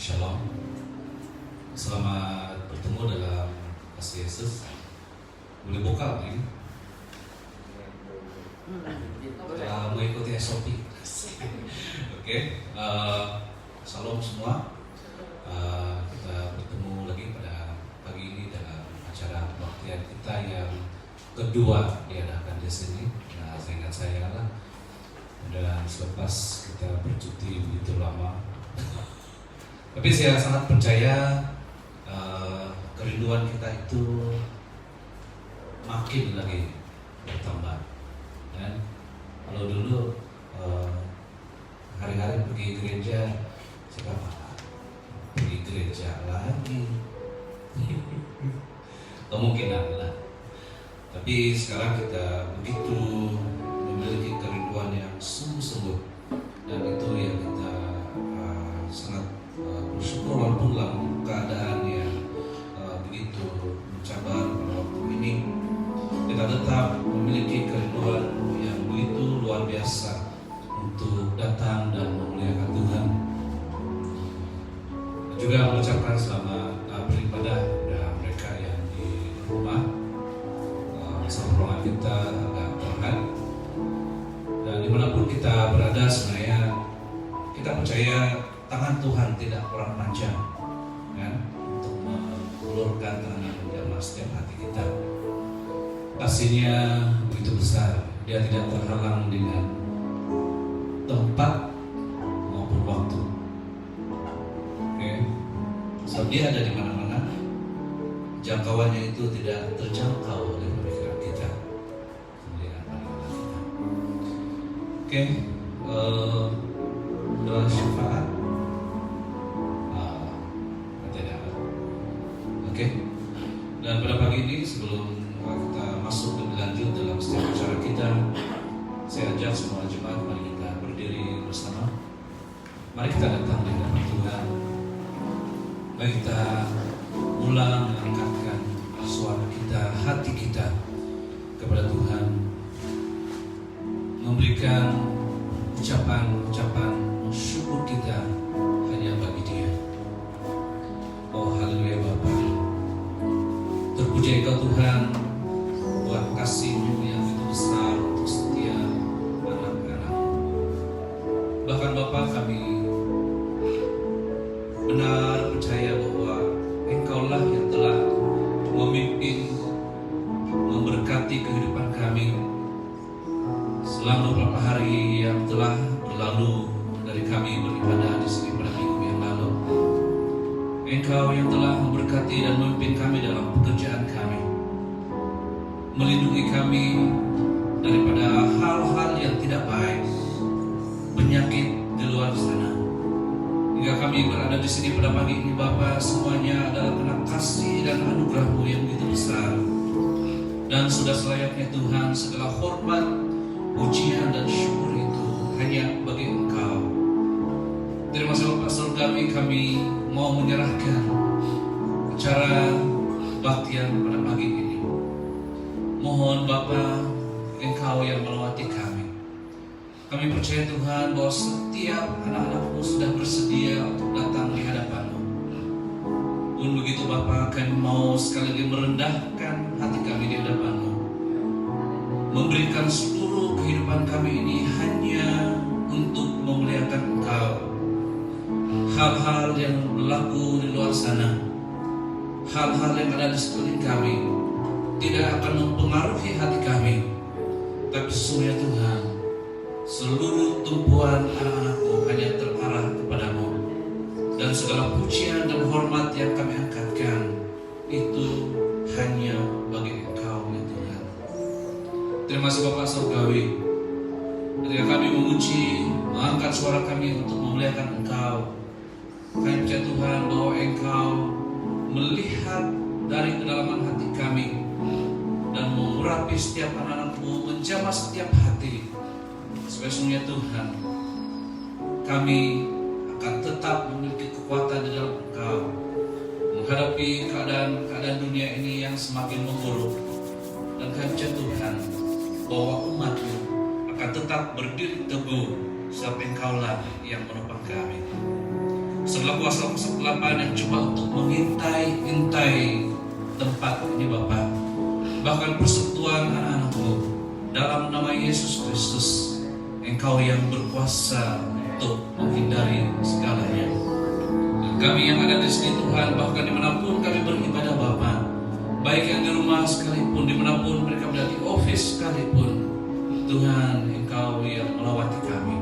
Shalom. Selamat bertemu dalam kasih Yesus. Boleh buka ini? Mengikuti SOP. Oke. Shalom semua. Kita bertemu lagi pada pagi ini dalam acara kebaktian kita yang kedua diadakan di sini. Nah, seingat saya lah. Dan selepas kita bercuti begitu lama. Tapi saya sangat percaya kerinduan kita itu makin lagi bertambah. Dan kalau dulu hari-hari pergi gereja, saya pergi gereja lagi, kemungkinan lah. Tapi sekarang kita begitu memiliki kerinduan yang sungguh-sungguh, dan itu yang kita sangat bersyukur walaupun dalam keadaan yang begitu mencabar pada waktu ini, kita tetap memiliki kerinduan yang begitu luar biasa untuk datang dan memuliakan Tuhan. Juga mengucapkan selamat beribadah kepada mereka yang di rumah. Ruangan kita agak terang, dan dimanapun kita berada sebenarnya kita percaya tangan Tuhan tidak kurang panjang, kan, untuk mengulurkan tangan dalam setiap hati kita. Kasihnya begitu besar, Dia tidak terhalang dengan tempat maupun waktu. Oke, sebab Dia ada di mana-mana. Jangkauannya itu tidak terjangkau oleh pemikiran kita. Oke, doa syafaat. Oke. Dan pada pagi ini sebelum kita masuk lebih lanjut dalam setiap acara kita, saya ajak semua jemaat, mari kita berdiri bersama. Mari kita datang di hadapan Tuhan. Mari kita ulang mengangkatkan suara kita, hati kita kepada Tuhan, memberikan ucapan-ucapan syukur kita hanya bagi Dia. Oh haleluya Bapa, terpuji Engkau Tuhan buat kasih-Mu yang begitu besar untuk setiap anak-anak. Bahkan Bapa, kami benar percaya bahwa Engkau-lah yang telah memimpin, memberkati kehidupan kami selama beberapa hari yang telah berlalu dari kami beribadah di sini pada minggu yang lalu. Engkau yang telah memberkati dan memimpin kami dalam pekerjaan kami, melindungi kami daripada hal-hal yang tidak baik, penyakit di luar sana. Hingga kami berada di sini pada pagi ini Bapa, semuanya adalah karena kasih dan anugerah-Mu yang begitu besar. Dan sudah selayaknya Tuhan, segala hormat, pujian dan syukur itu hanya bagi Engkau. Terima kasih Bapak Surgawi, kami mau menyerahkan acara kebaktian pada pagi ini. Mohon Bapa, Engkau yang melawati kami. Kami percaya Tuhan bahwa setiap anak-anak-Mu sudah bersedia untuk datang di hadapan-Mu. Pun begitu Bapa, kami mau sekali lagi merendahkan hati kami di hadapan-Mu, memberikan seluruh kehidupan kami ini hanya untuk memuliakan Engkau. Hal-hal yang berlaku di luar sana, hal-hal yang ada di sekeliling kami tidak akan mempengaruhi hati kami. Tapi sesungguhnya Tuhan, seluruh tumpuan anak-anak-Mu hanya terarah kepadamu. Dan segala pujian dan hormat yang kami angkatkan itu hanya bagi Engkau ya Tuhan. Terima kasih Bapak Surgawi, ketika kami memuji, mengangkat suara kami untuk memuliakan Engkau. Kami percaya Tuhan bahwa Engkau melihat dari kedalaman hati kami dan mengurapi setiap anak-anak-Mu, menjamah setiap hati. Sesungguhnya Tuhan, kami akan tetap memiliki kekuatan di dalam Engkau menghadapi keadaan dunia ini yang semakin memburuk. Dan kami percaya Tuhan bahwa umat-Mu akan tetap berdiri teguh sebab Engkau-lah yang menopang kami. Setelah kuasa kegelapan yang cuma untuk mengintai tempat ini Bapak, bahkan persekutuan anak-anakmu, dalam nama Yesus Kristus, Engkau yang berkuasa untuk menghindari segalanya. Dan kami yang ada di sini Tuhan, bahkan dimanapun kami beribadah Bapak, baik yang di rumah sekalipun, dimanapun mereka berada di office sekalipun, Tuhan Engkau yang melawati kami.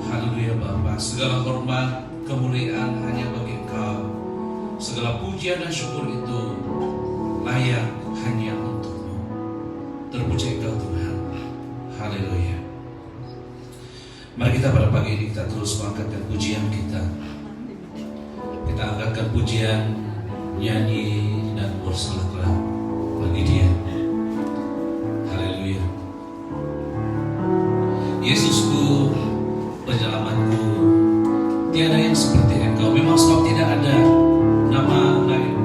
Haleluya Bapa, segala hormat, kemuliaan hanya bagi Engkau. Segala pujian dan syukur itu layak hanya untuk-Mu. Terpuji Engkau Tuhan. Haleluya. Mari kita pada pagi ini kita terus mengangkatkan pujian kita. Kita angkatkan pujian, nyanyi dan bersolatlah bagi Dia. Haleluya. Yesusku, penyelamatku, tiada yang seperti Engkau. Memang sebab tidak ada nama lain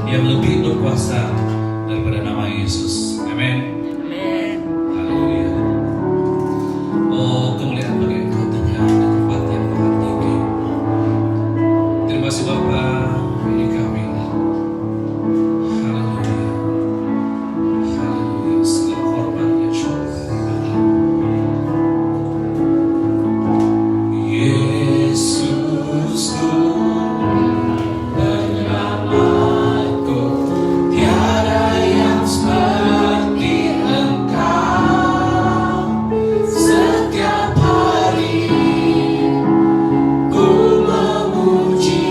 yang lebih berkuasa daripada nama Yesus. Amin. Haleluya. Oh, kemuliaan bagi Engkau Tuhan di tempat yang maha tinggi. Terima kasih Bapa, ini kami. Haleluya. Haleluya. Segala hormat dan syukur bagi Yesusku, penyelamatku, tiada yang seperti Engkau. Setiap hari ku memuji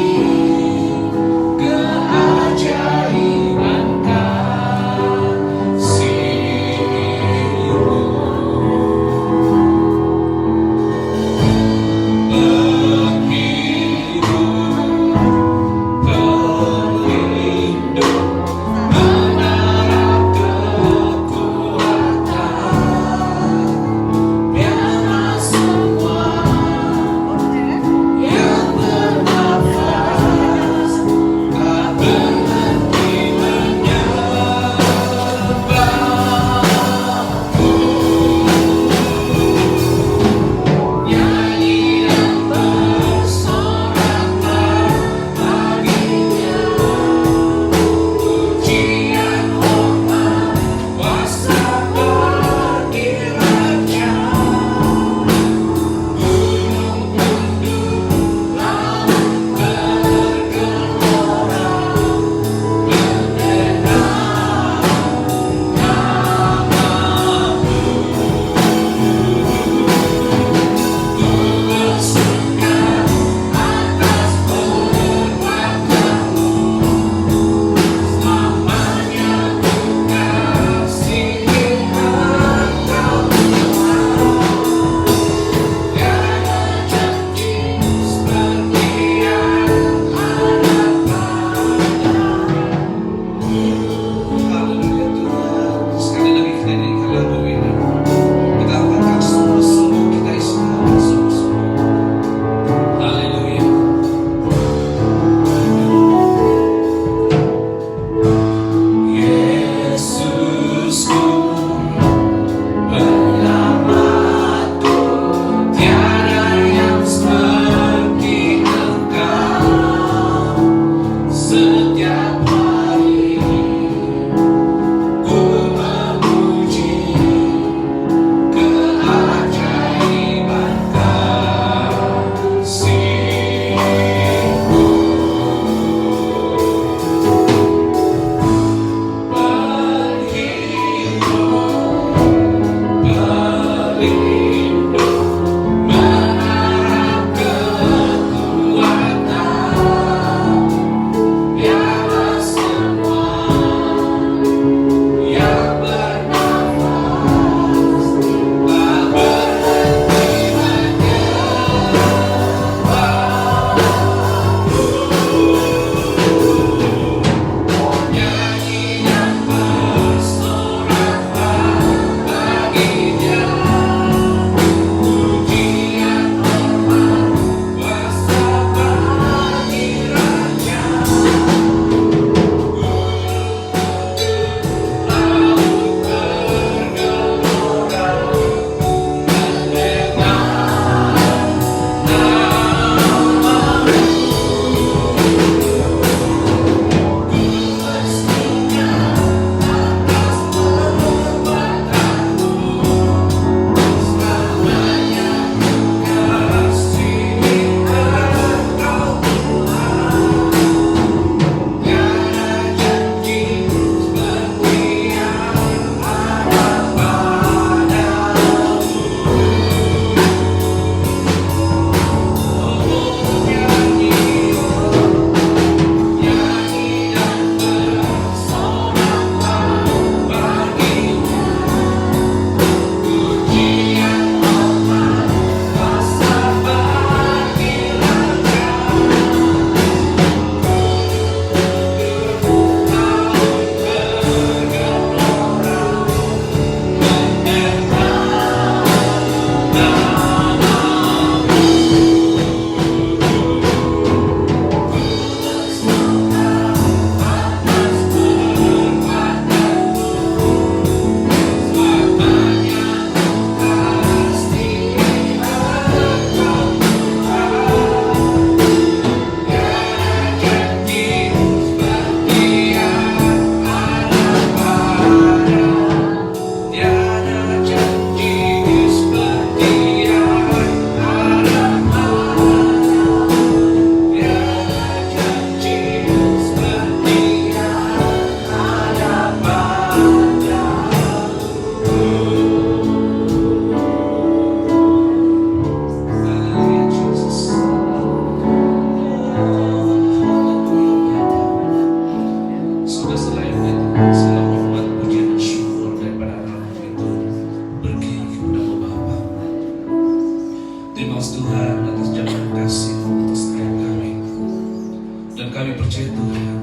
percaya Tuhan,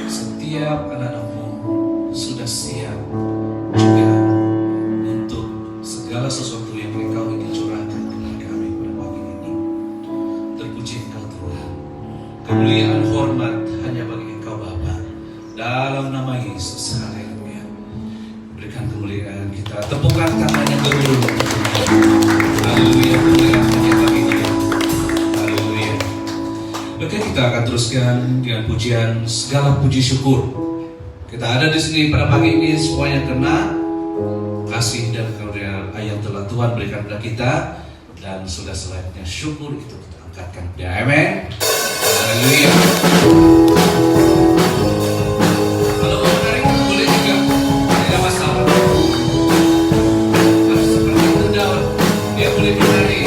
setiap anak-anak-Mu sudah siap juga untuk segala sesuatu yang Engkau ingin curahkan kepada kami pada pagi ini. Terpuji Engkau Tuhan. Kemuliaan hormat hanya bagi Engkau Bapa. Dalam nama Yesus, haleluya. Berikan kemuliaan kita. Tepukkan tangannya dulu. Haleluya, kemuliaan hanya bagi Dia. Haleluya. Oke, kita akan teruskan dengan pujian segala puji syukur. Kita ada di sini pada pagi ini semuanya karena kasih dan karunia yang telah Tuhan berikan kepada kita, dan sudah selayaknya syukur itu kita angkatkan. Ya, amin. Haleluya. Kalau mau menarik boleh juga, tidak masalah. Harus seperti itu daun, dia boleh menarik.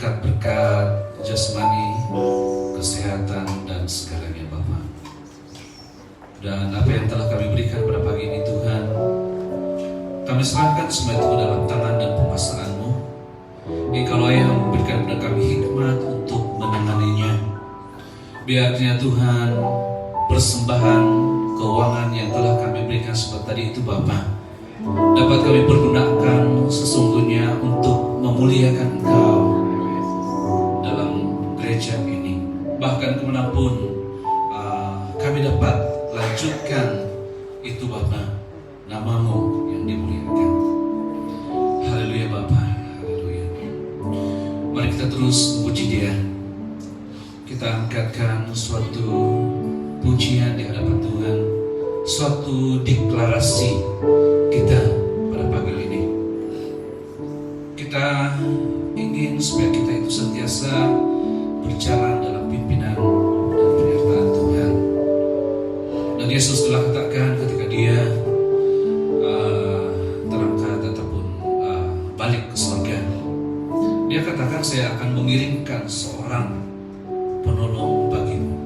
berkat-berkat jasmani, kesehatan, dan segalanya Bapa. Dan apa yang telah kami berikan pada pagi ini Tuhan, Kami serahkan semua itu ke dalam tangan dan penguasaan-Mu. Engkaulah yang memberikan kepada kami hikmat untuk menanganinya. Biarnya Tuhan, persembahan keuangan yang telah kami berikan seperti tadi itu Bapa, dapat kami pergunakan sesungguhnya untuk memuliakan Engkau dalam gereja ini. Bahkan kemanapun kami dapat lanjutkan itu Bapa, nama-Mu yang dimuliakan. Haleluya Bapa, haleluya. Mari kita terus memuji Dia. Kita angkatkan suatu pujian di hadapan Tuhan, suatu deklarasi kita pada pagi ini. Kita ingin supaya kita itu sentiasa berjalan dalam pimpinan dan penyertaan Tuhan. Dan Yesus telah katakan ketika Dia terangkat ataupun balik ke surga, Dia katakan, saya akan mengirimkan seorang penolong bagimu.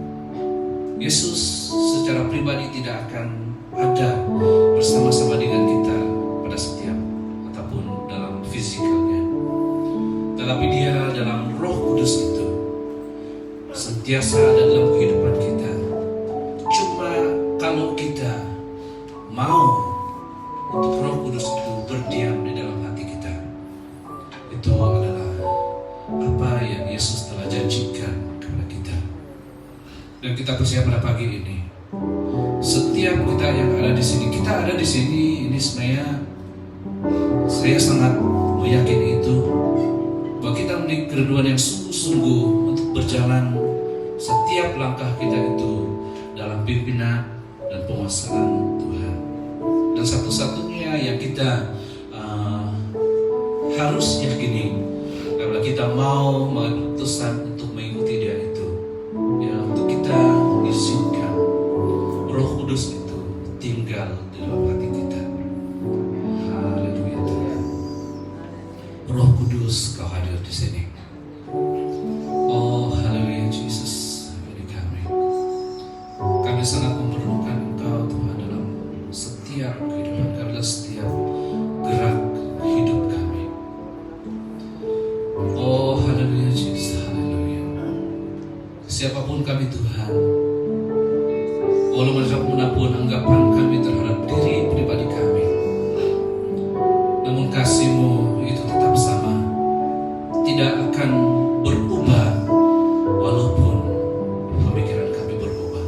Yesus secara pribadi tidak akan ada bersama-sama dengan kita pada setiap ataupun dalam fisikalnya, tetapi Dia dalam Roh Kudus itu sentiasa ada dalam kehidupan kita. Cuma kalau kita mau untuk Roh Kudus itu berdiam di dalam hati kita, itu adalah apa yang Yesus telah janjikan kepada kita. Dan kita percaya pada pagi ini, setiap kita yang ada di sini, kita ada di sini ini sebenarnya saya sangat meyakini itu, bahwa kita memiliki kerinduan yang sungguh-sungguh untuk berjalan setiap langkah kita itu dalam pimpinan dan penguasaan Tuhan. Dan satu-satunya yang kita harus yakini, karena kita mau memutuskan untuk mengikuti Dia itu, ya, untuk kita izinkan Roh Kudus itu tinggal di dalam hati kita. Haleluya Tuhan. Roh Kudus, Kau hadir di sini. Oh haleluya Jesus, bagi kami. Kami sangat memerlukan Engkau Tuhan dalam setiap kehidupan kami, dalam setiap gerak hidup kami. Oh haleluya Jesus, haleluya. Siapapun kami Tuhan, walaupun anggapan kami terhadap diri pribadi kami, namun kasih-Mu itu tetap sama, tidak akan berubah walaupun pemikiran kami berubah.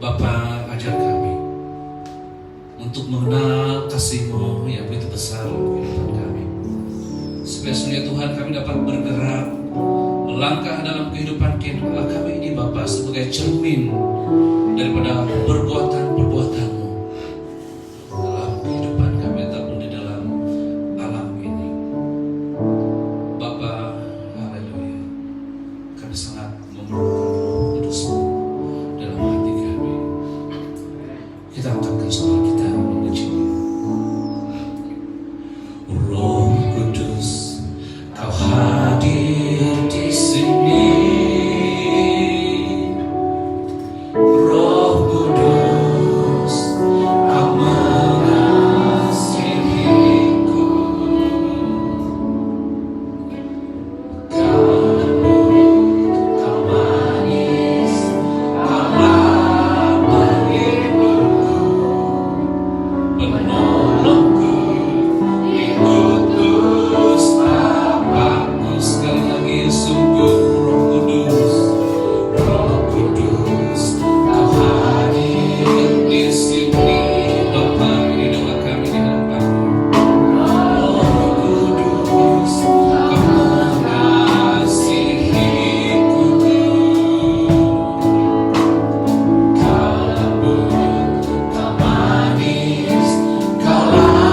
Bapa, ajar kami untuk mengenal kasih-Mu yang begitu besar dalam kehidupan kami, supaya sesungguhnya Tuhan kami dapat bergerak melangkah dalam kehidupan kami ini Bapa, sebagai cermin daripada perbuatan-perbuatan-Mu dalam kehidupan kami ataupun di dalam alam ini. Bapa, haleluya, kami sangat memerlukan Roh Kudus-Mu dalam hati kami. Kita angkatkan suara kita memuji-Mu. Roh Kudus, Kau hadir di sini. Roh Kudus, Kau mengasihiku. Kau lembut, Kau manis, Kaulah penghiburku, penolongku, diutus Bapakku. Sekali lagi, sungguh Roh Kudus, Roh Kudus, Kau hadir di sini. Bapa, ini doa kami di hadapan-Mu. Roh Kudus, Kau mengasihiku. Kau lembut, Kau manis, Kaulah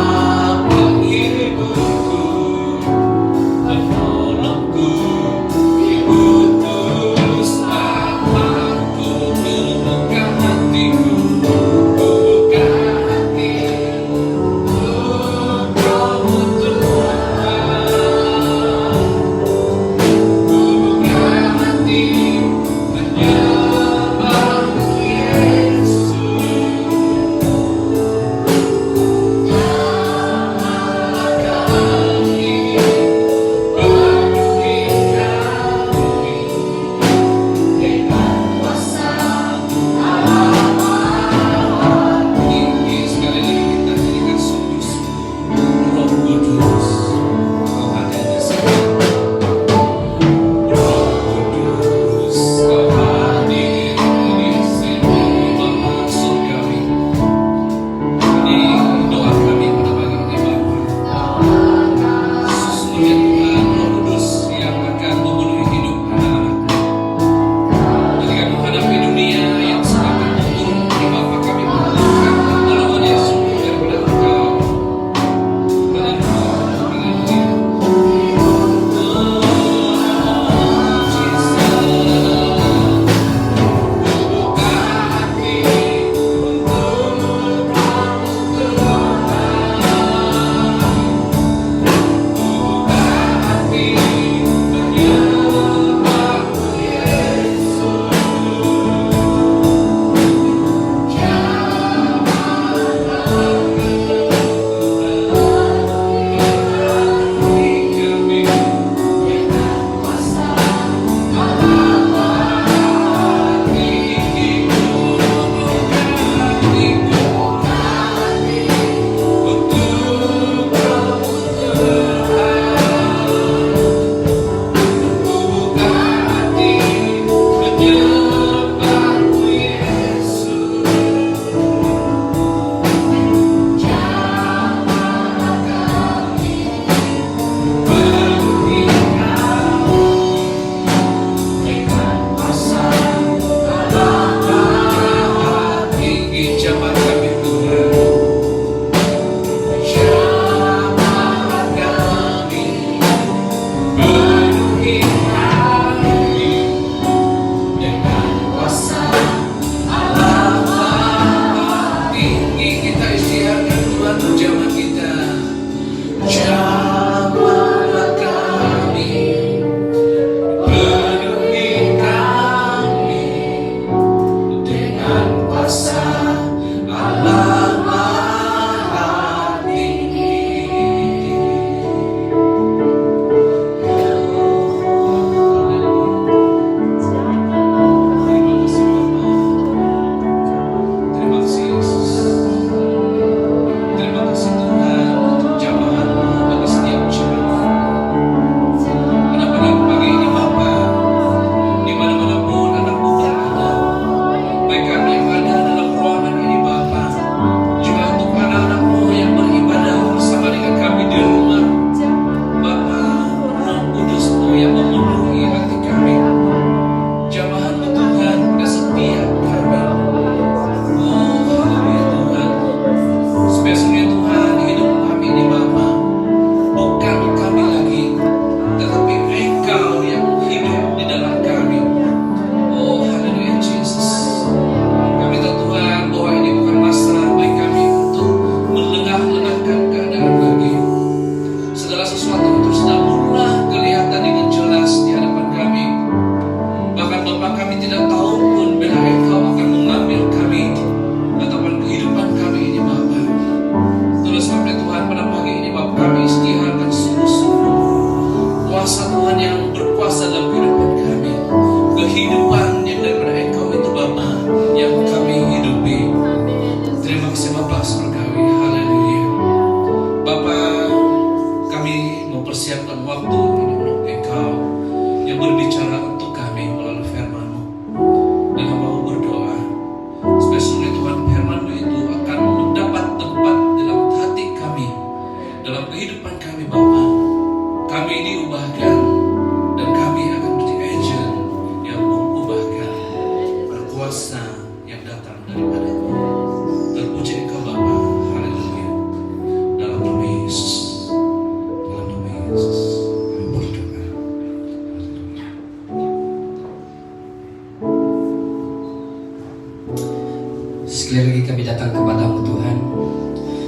datang kepadamu Tuhan,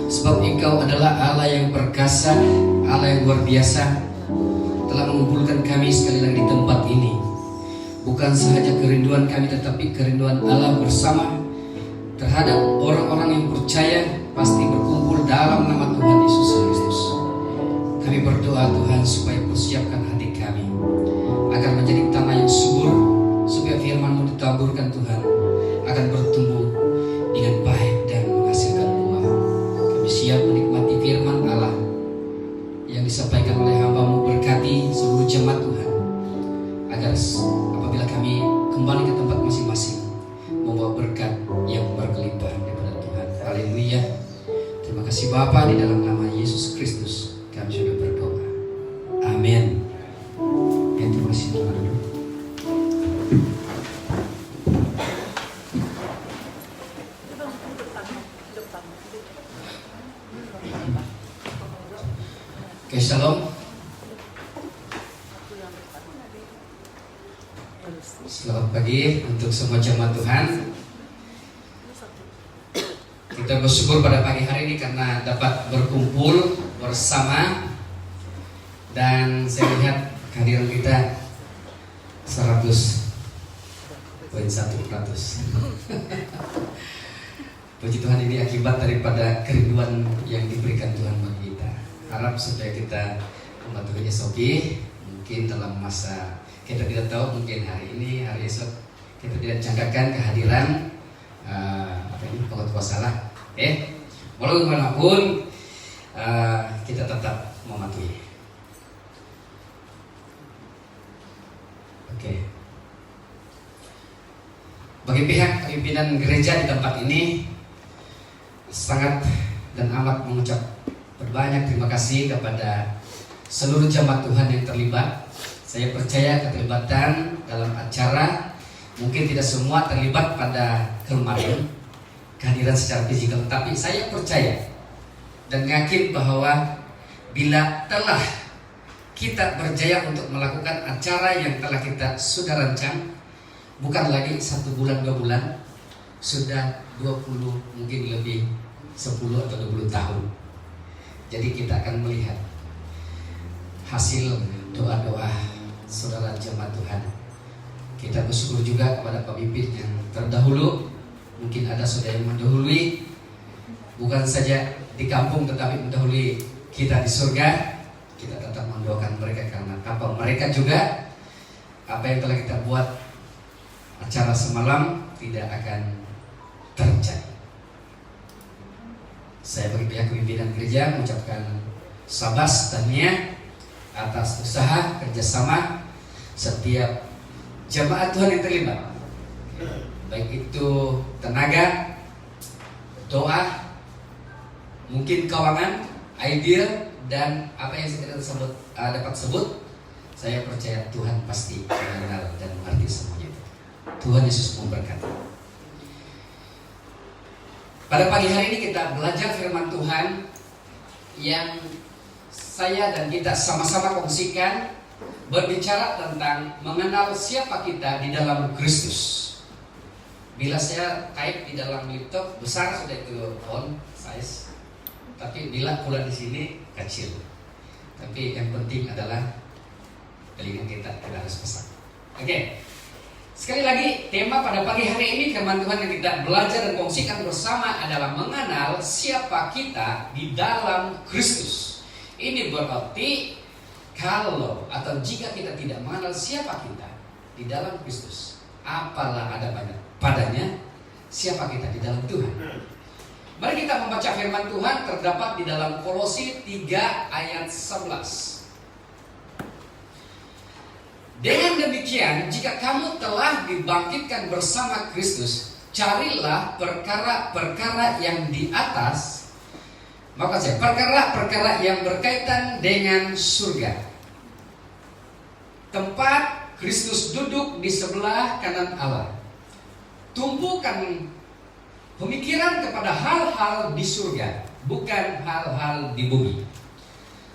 sebab Engkau adalah Allah yang perkasa, Allah yang luar biasa, telah mengumpulkan kami sekali lagi di tempat ini. Bukan sahaja kerinduan kami, tetapi kerinduan Allah bersama terhadap orang-orang yang percaya pasti berkumpul dalam nama Tuhan Yesus Kristus. Kami berdoa Tuhan supaya persiapkan hati kami agar menjadi tanah yang subur, supaya firman-Mu ditaburkan Tuhan akan bertumbuh dengan baik dan menghasilkan buah. Kami siap menikmati firman Allah yang disampaikan oleh hamba-Mu. Berkati seluruh jemaat Tuhan, agar apabila kami kembali ke tempat masing-masing membawa berkat yang berkelimpahan daripada Tuhan. Haleluya. Terima kasih Bapa, di dalam nama Yesus Kristus kami sudah berdoa. Amin. Ya, terima kasih Tuhan. Oke, shalom. Selamat pagi untuk semua jemaat Tuhan. Kita bersyukur pada pagi hari ini karena dapat berkumpul bersama, dan saya lihat kehadiran kita 100.1%. Puji Tuhan, ini akibat daripada kerinduan yang diberikan Tuhan bagi kita. Harap supaya kita mematuhi SOP. Mungkin dalam masa kita tidak tahu, mungkin hari ini, hari esok kita tidak jangkakan kehadiran pengetahuan salah. Walau bagaimanapun kita tetap mematuhi. Oke. Bagi pihak pimpinan gereja di tempat ini, sangat dan amat mengucap berbanyak terima kasih kepada seluruh jemaat Tuhan yang terlibat. Saya percaya keterlibatan dalam acara mungkin tidak semua terlibat pada kemarin kehadiran secara fisikal, tapi saya percaya dan yakin bahwa bila telah kita berjaya untuk melakukan acara yang telah kita sudah rancang, bukan lagi 1 bulan 2 bulan, sudah 20 mungkin lebih 10 atau 20 tahun. Jadi kita akan melihat hasil doa-doa saudara jemaat Tuhan. Kita bersyukur juga kepada pemimpin yang terdahulu. Mungkin ada saudara yang mendahului, bukan saja di kampung tetapi mendahului kita di surga. Kita tetap mendoakan mereka karena apa mereka juga, apa yang telah kita buat acara semalam tidak akan terjadi. Saya bagi pihak pimpinan gereja mengucapkan sabas tania atas usaha kerjasama setiap jemaat Tuhan yang terlibat, baik itu tenaga, doa, mungkin keuangan, ide, dan apa yang saya dapat sebut. Saya percaya Tuhan pasti mengenal dan mengerti semuanya itu. Tuhan Yesus memberkati. Pada pagi hari ini kita belajar firman Tuhan yang saya dan kita sama-sama kongsikan, berbicara tentang mengenal siapa kita di dalam Kristus. Bila saya type di dalam laptop besar sudah itu font size, tapi bila pula di sini kecil. Tapi yang penting adalah telinga kita harus besar. Oke. Sekali lagi, tema pada pagi hari ini firman Tuhan yang kita belajar dan kongsikan bersama adalah mengenal siapa kita di dalam Kristus. Ini berarti kalau atau jika kita tidak mengenal siapa kita di dalam Kristus, apalah ada padanya siapa kita di dalam Tuhan. Mari kita membaca firman Tuhan terdapat di dalam Kolose 3 ayat 11. Dengan demikian, jika kamu telah dibangkitkan bersama Kristus, carilah perkara-perkara yang di atas. Maka perkara-perkara yang berkaitan dengan surga, tempat Kristus duduk di sebelah kanan Allah. Tumpukan pemikiran kepada hal-hal di surga, bukan hal-hal di bumi.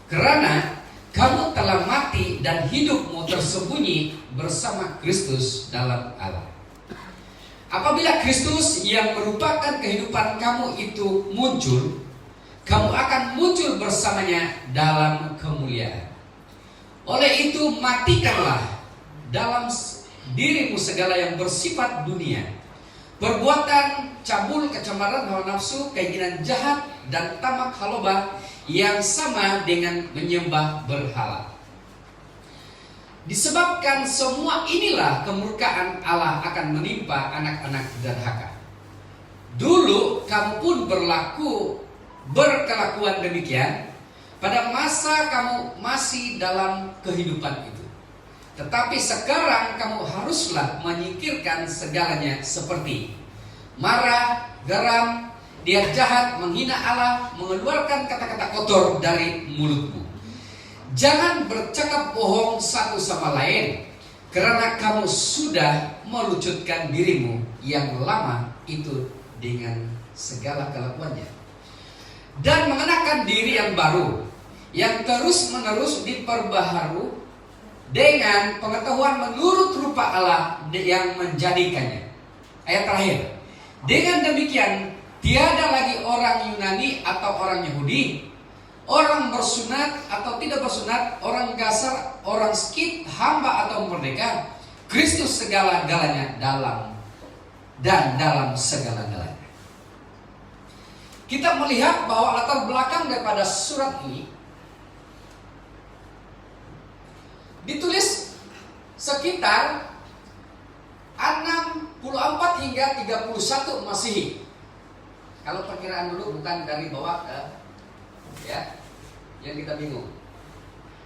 Karena kamu telah mati dan hidupmu tersembunyi bersama Kristus dalam Allah. Apabila Kristus yang merupakan kehidupan kamu itu muncul, kamu akan muncul bersamanya dalam kemuliaan. Oleh itu matikanlah dalam dirimu segala yang bersifat dunia, perbuatan cabul, kecemaran, hawa nafsu, keinginan jahat, dan tamak halobah yang sama dengan menyembah berhala. Disebabkan semua inilah kemurkaan Allah akan menimpa anak-anak durhaka. Dulu kamu pun berkelakuan demikian pada masa kamu masih dalam kehidupan itu. Tetapi sekarang kamu haruslah menyingkirkan segalanya seperti marah, geram, niat jahat, menghina Allah, mengeluarkan kata-kata kotor dari mulutmu. Jangan bercakap bohong satu sama lain, karena kamu sudah melucutkan dirimu yang lama itu dengan segala kelakuannya, dan mengenakan diri yang baru, yang terus-menerus diperbaharui dengan pengetahuan menurut rupa Allah yang menjadikannya. Ayat terakhir. Dengan demikian, tiada lagi orang Yunani atau orang Yahudi, orang bersunat atau tidak bersunat, orang kasar, orang skit, hamba atau merdeka, Kristus segala-galanya dalam segala-galanya. Kita melihat bahwa latar belakang daripada surat ini ditulis sekitar 64 hingga 31 Masehi. Kalau perkiraan dulu bukan dari bawah ke yang kita bingung.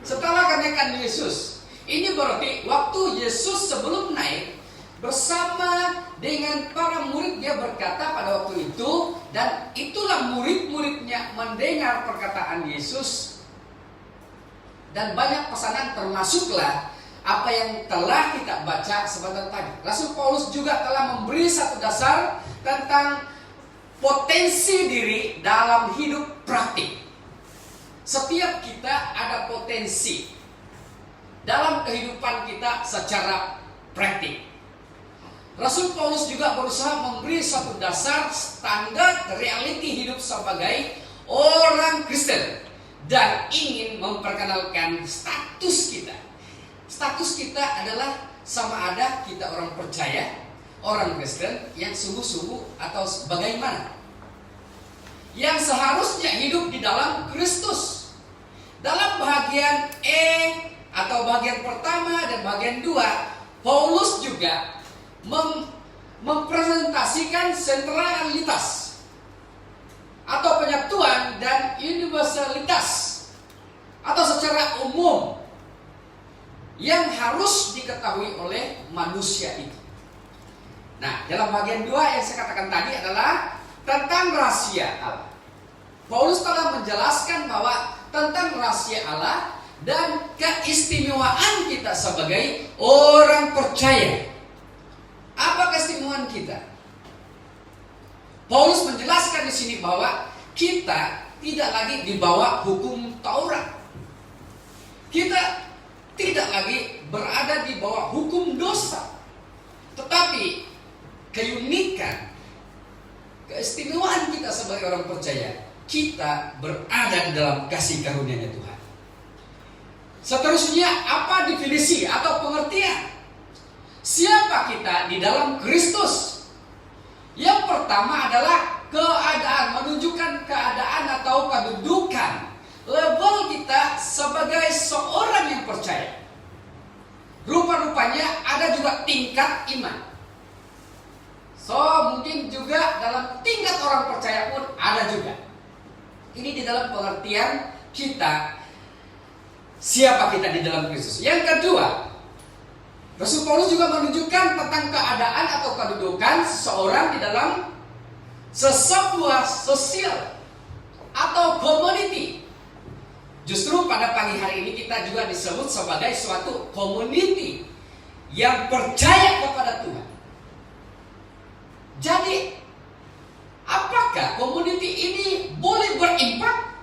Setelah kenaikan Yesus, ini berarti waktu Yesus sebelum naik bersama dengan para murid, dia berkata pada waktu itu, dan itulah murid-muridnya mendengar perkataan Yesus, dan banyak pesanan termasuklah apa yang telah kita baca sebentar tadi. Rasul Paulus juga telah memberi satu dasar tentang potensi diri dalam hidup praktik. Setiap kita ada potensi dalam kehidupan kita secara praktik. Rasul Paulus juga berusaha memberi satu dasar standar realiti hidup sebagai orang Kristen dan ingin memperkenalkan status kita. Status kita adalah sama ada kita orang percaya, orang Kristen yang sungguh-sungguh atau bagaimana, yang seharusnya hidup di dalam Kristus. Dalam bagian atau bagian pertama dan bagian 2, Paulus juga mempresentasikan sentralitas atau penyatuan dan universalitas atau secara umum yang harus diketahui oleh manusia itu. Nah, dalam bagian 2 yang saya katakan tadi adalah tentang rahasia Allah. Paulus telah menjelaskan bahwa tentang rahasia Allah dan keistimewaan kita sebagai orang percaya. Apa keistimewaan kita? Paulus menjelaskan di sini bahwa kita tidak lagi di bawah hukum Taurat. Kita tidak lagi berada di bawah hukum dosa. Tetapi keunikan, keistimewaan kita sebagai orang percaya, kita berada dalam kasih karunia-Nya Tuhan. Seterusnya, apa definisi atau pengertian siapa kita di dalam Kristus? Yang pertama adalah keadaan, menunjukkan keadaan atau kedudukan level kita sebagai seorang yang percaya. Rupa-rupanya ada juga tingkat iman. So, mungkin juga dalam tingkat orang percaya pun ada juga. Ini di dalam pengertian kita, siapa kita di dalam Kristus. Yang kedua, Rasul Paulus juga menunjukkan tentang keadaan atau kedudukan seseorang di dalam sebuah sosial atau community. Justru pada pagi hari ini kita juga disebut sebagai suatu community yang percaya kepada Tuhan. Jadi, apakah community ini boleh berimpak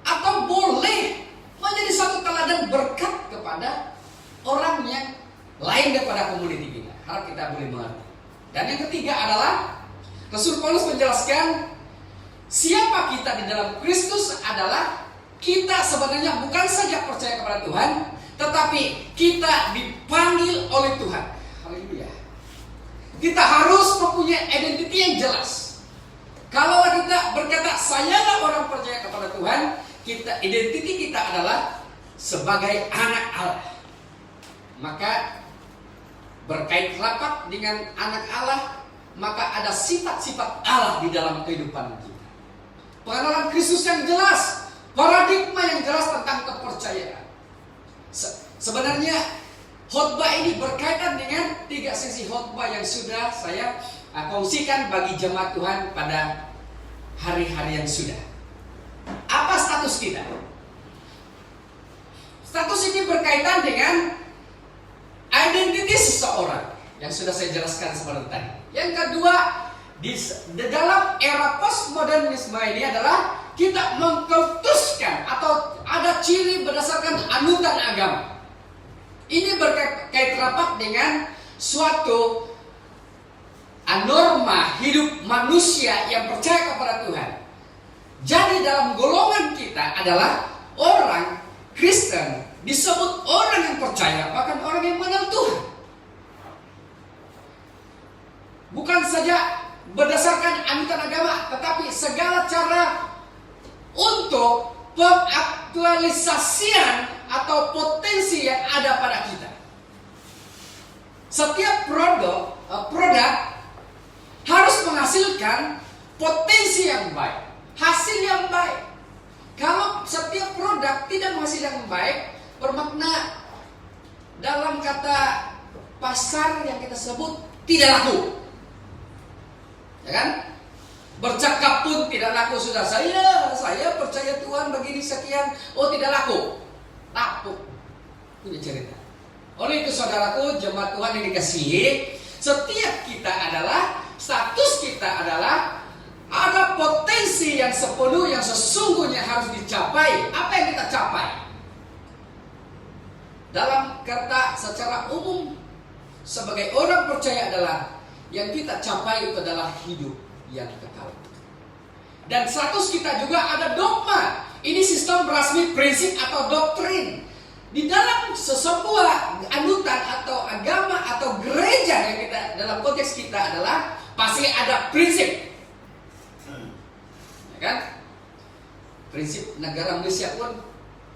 atau boleh menjadi satu teladan berkat kepada orang yang lain daripada community kita? Harap kita boleh mengerti. Dan yang ketiga adalah Rasul Paulus menjelaskan siapa kita di dalam Kristus adalah kita sebenarnya bukan saja percaya kepada Tuhan, tetapi kita dipanggil oleh Tuhan. Haleluya. Kita harus mempunyai identiti yang jelas. Kalau kita berkata sayalah orang percaya kepada Tuhan, identiti kita adalah sebagai anak Allah. Maka berkait rapat dengan anak Allah, maka ada sifat-sifat Allah di dalam kehidupan kita. Pengenalan Kristus yang jelas, paradigma yang jelas tentang kepercayaan. Sebenarnya khotbah ini berkaitan dengan 3 sesi khotbah yang sudah saya kongsikan bagi jemaat Tuhan pada hari-hari yang sudah. Apa status kita? Status ini berkaitan dengan identitas seseorang yang sudah saya jelaskan seperti tadi. Yang kedua, di dalam era postmodernisme ini adalah kita mengkultuskan atau ada ciri berdasarkan anutan agama. Ini berkait rapat dengan suatu norma hidup manusia yang percaya kepada Tuhan. Jadi dalam golongan kita adalah orang Kristen, disebut orang yang percaya, bahkan orang yang mengenal Tuhan. Bukan saja berdasarkan anutan agama, tetapi segala cara untuk pengaktualisasian atau potensi yang ada pada kita. Setiap produk harus menghasilkan potensi yang baik, hasil yang baik. Kalau setiap produk tidak menghasilkan yang baik, bermakna dalam kata pasar yang kita sebut tidak laku. Ya kan? Bercakap pun tidak laku sudah. Saya percaya Tuhan begini sekian. Oh, tidak laku. Laku. Punya cerita. Oleh itu saudaraku, jemaat Tuhan yang dikasihi, setiap kita adalah, status kita adalah ada potensi yang sepenuh, yang sesungguhnya harus dicapai. Apa yang kita capai? Dalam kata secara umum, sebagai orang percaya adalah yang kita capai itu adalah hidup yang kekal. Dan status kita juga ada dogma. Ini sistem rasmi, prinsip atau doktrin. Di dalam sesebuah anutan atau agama atau gereja yang kita dalam konteks kita adalah pasti ada prinsip. Ya kan? Prinsip negara Malaysia pun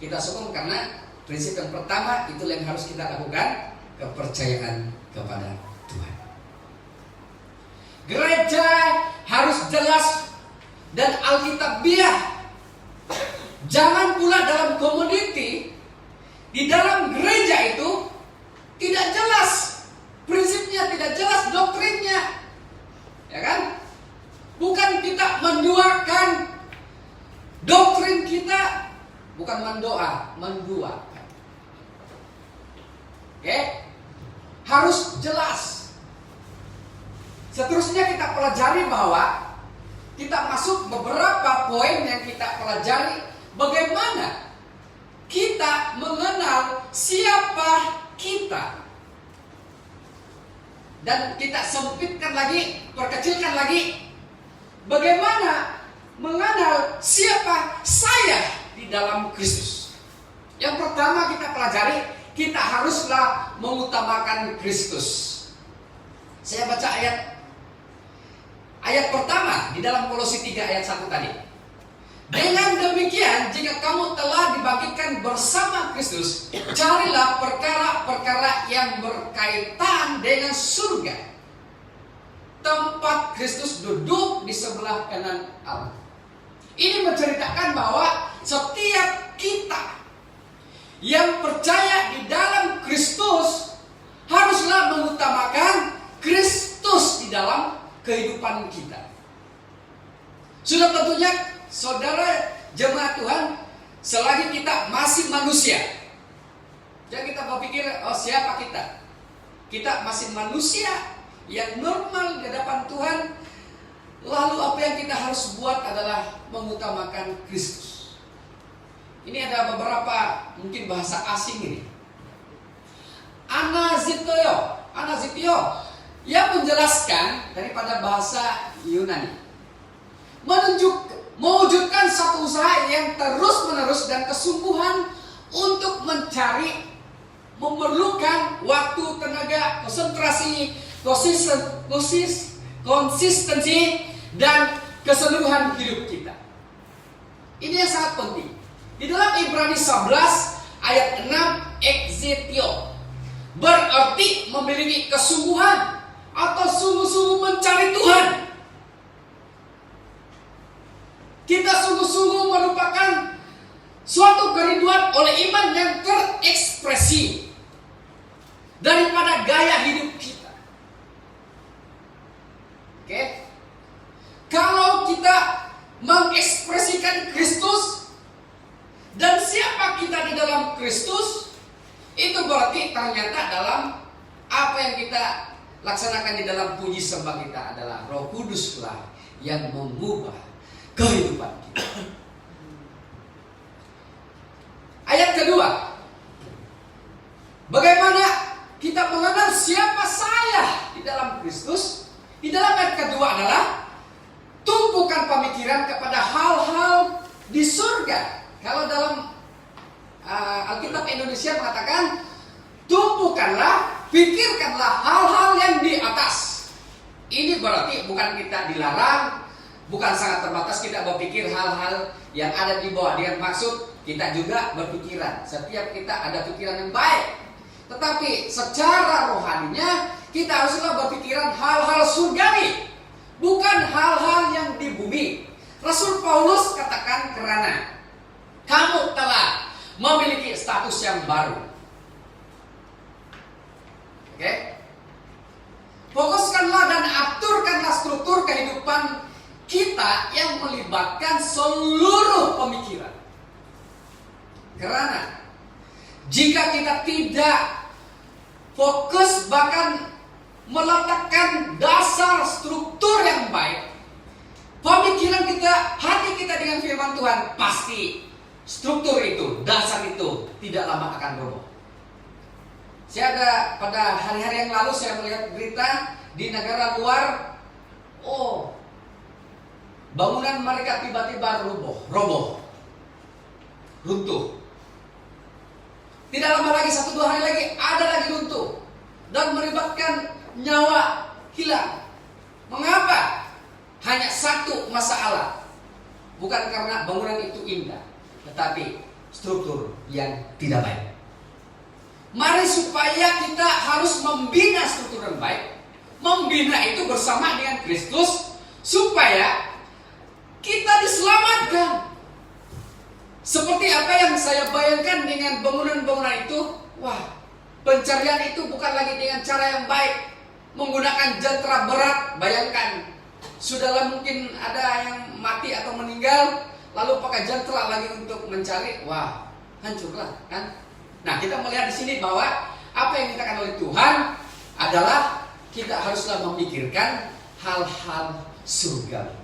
kita sokong karena prinsip yang pertama itu yang harus kita lakukan, kepercayaan kepada Tuhan. Gereja harus jelas dan alkitabiah. Jangan pula dalam community, di dalam gereja itu tidak jelas prinsipnya, tidak jelas doktrinnya. Ya kan? Bukan kita menduakan doktrin kita, bukan mendoa, menduakan. Oke? Harus jelas. Seterusnya kita pelajari bahwa kita masuk beberapa poin yang kita pelajari bagaimana kita mengenal siapa kita. Dan kita sempitkan lagi, perkecilkan lagi, bagaimana mengenal siapa saya di dalam Kristus. Yang pertama kita pelajari, kita haruslah mengutamakan Kristus. Saya baca ayat pertama di dalam Kolose 3 ayat 1 tadi. Dengan demikian, jika kamu telah dibangkitkan bersama Kristus, carilah perkara-perkara yang berkaitan dengan surga, tempat Kristus duduk di sebelah kanan Allah. Ini menceritakan bahwa setiap kita yang percaya di dalam Kristus haruslah mengutamakan Kristus di dalam kehidupan kita. Sudah tentunya saudara jemaat Tuhan, selagi kita masih manusia, jangan kita berpikir, oh siapa kita? Kita masih manusia yang normal di hadapan Tuhan. Lalu apa yang kita harus buat adalah mengutamakan Kristus. Ini ada beberapa mungkin bahasa asing ini. Anazitio Ia menjelaskan daripada bahasa Yunani, mewujudkan satu usaha yang terus-menerus dan kesungguhan untuk mencari, memerlukan waktu, tenaga, konsentrasi, konsistensi, dan keseluruhan hidup kita. Ini yang sangat penting. Di dalam Ibrani 11 ayat 6, exitio berarti memiliki kesungguhan atau sungguh-sungguh mencari Tuhan. Kita sungguh-sungguh merupakan suatu kerinduan oleh iman yang terekspresi daripada gaya hidup kita. Oke? Kalau kita mengekspresikan Kristus dan siapa kita di dalam Kristus, itu berarti ternyata dalam apa yang kita laksanakan di dalam puji sembah kita adalah Roh Kuduslah yang mengubah kehidupan kita. Ayat kedua, bagaimana kita mengenal siapa saya di dalam Kristus? Di dalam ayat kedua adalah tumpukan pemikiran kepada hal-hal di surga. Kalau dalam Alkitab Indonesia mengatakan, tumpukanlah, pikirkanlah hal-hal yang di atas. Ini berarti bukan kita dilarang, bukan sangat terbatas kita berpikir hal-hal yang ada di bawah. Dengan maksud kita juga berpikiran. Setiap kita ada pikiran yang baik. Tetapi secara rohaninya kita haruslah berpikiran hal-hal surgawi, bukan hal-hal yang di bumi. Rasul Paulus katakan, karena kamu telah memiliki status yang baru. Oke? Fokuskanlah dan aturkanlah struktur kehidupan kita yang melibatkan seluruh pemikiran. Karena jika kita tidak fokus bahkan meletakkan dasar struktur yang baik, pemikiran kita, hati kita dengan firman Tuhan, pasti struktur itu, dasar itu tidak lama akan roboh. Saya ada pada hari-hari yang lalu saya melihat berita di negara luar, bangunan mereka tiba-tiba roboh, runtuh. Tidak lama lagi, 1-2 hari lagi ada lagi runtuh dan melibatkan nyawa hilang. Mengapa? Hanya satu masalah, bukan karena bangunan itu indah, tetapi struktur yang tidak baik. Mari supaya kita harus membina struktur yang baik, membina itu bersama dengan Kristus supaya kita diselamatkan. Seperti apa yang saya bayangkan dengan bangunan-bangunan itu, pencarian itu bukan lagi dengan cara yang baik, menggunakan jentera berat. Bayangkan, sudahlah mungkin ada yang mati atau meninggal, lalu pakai jentera lagi untuk mencari, hancurlah kan? Nah, kita melihat di sini bahwa apa yang dikatakan oleh Tuhan adalah kita haruslah memikirkan hal-hal surga.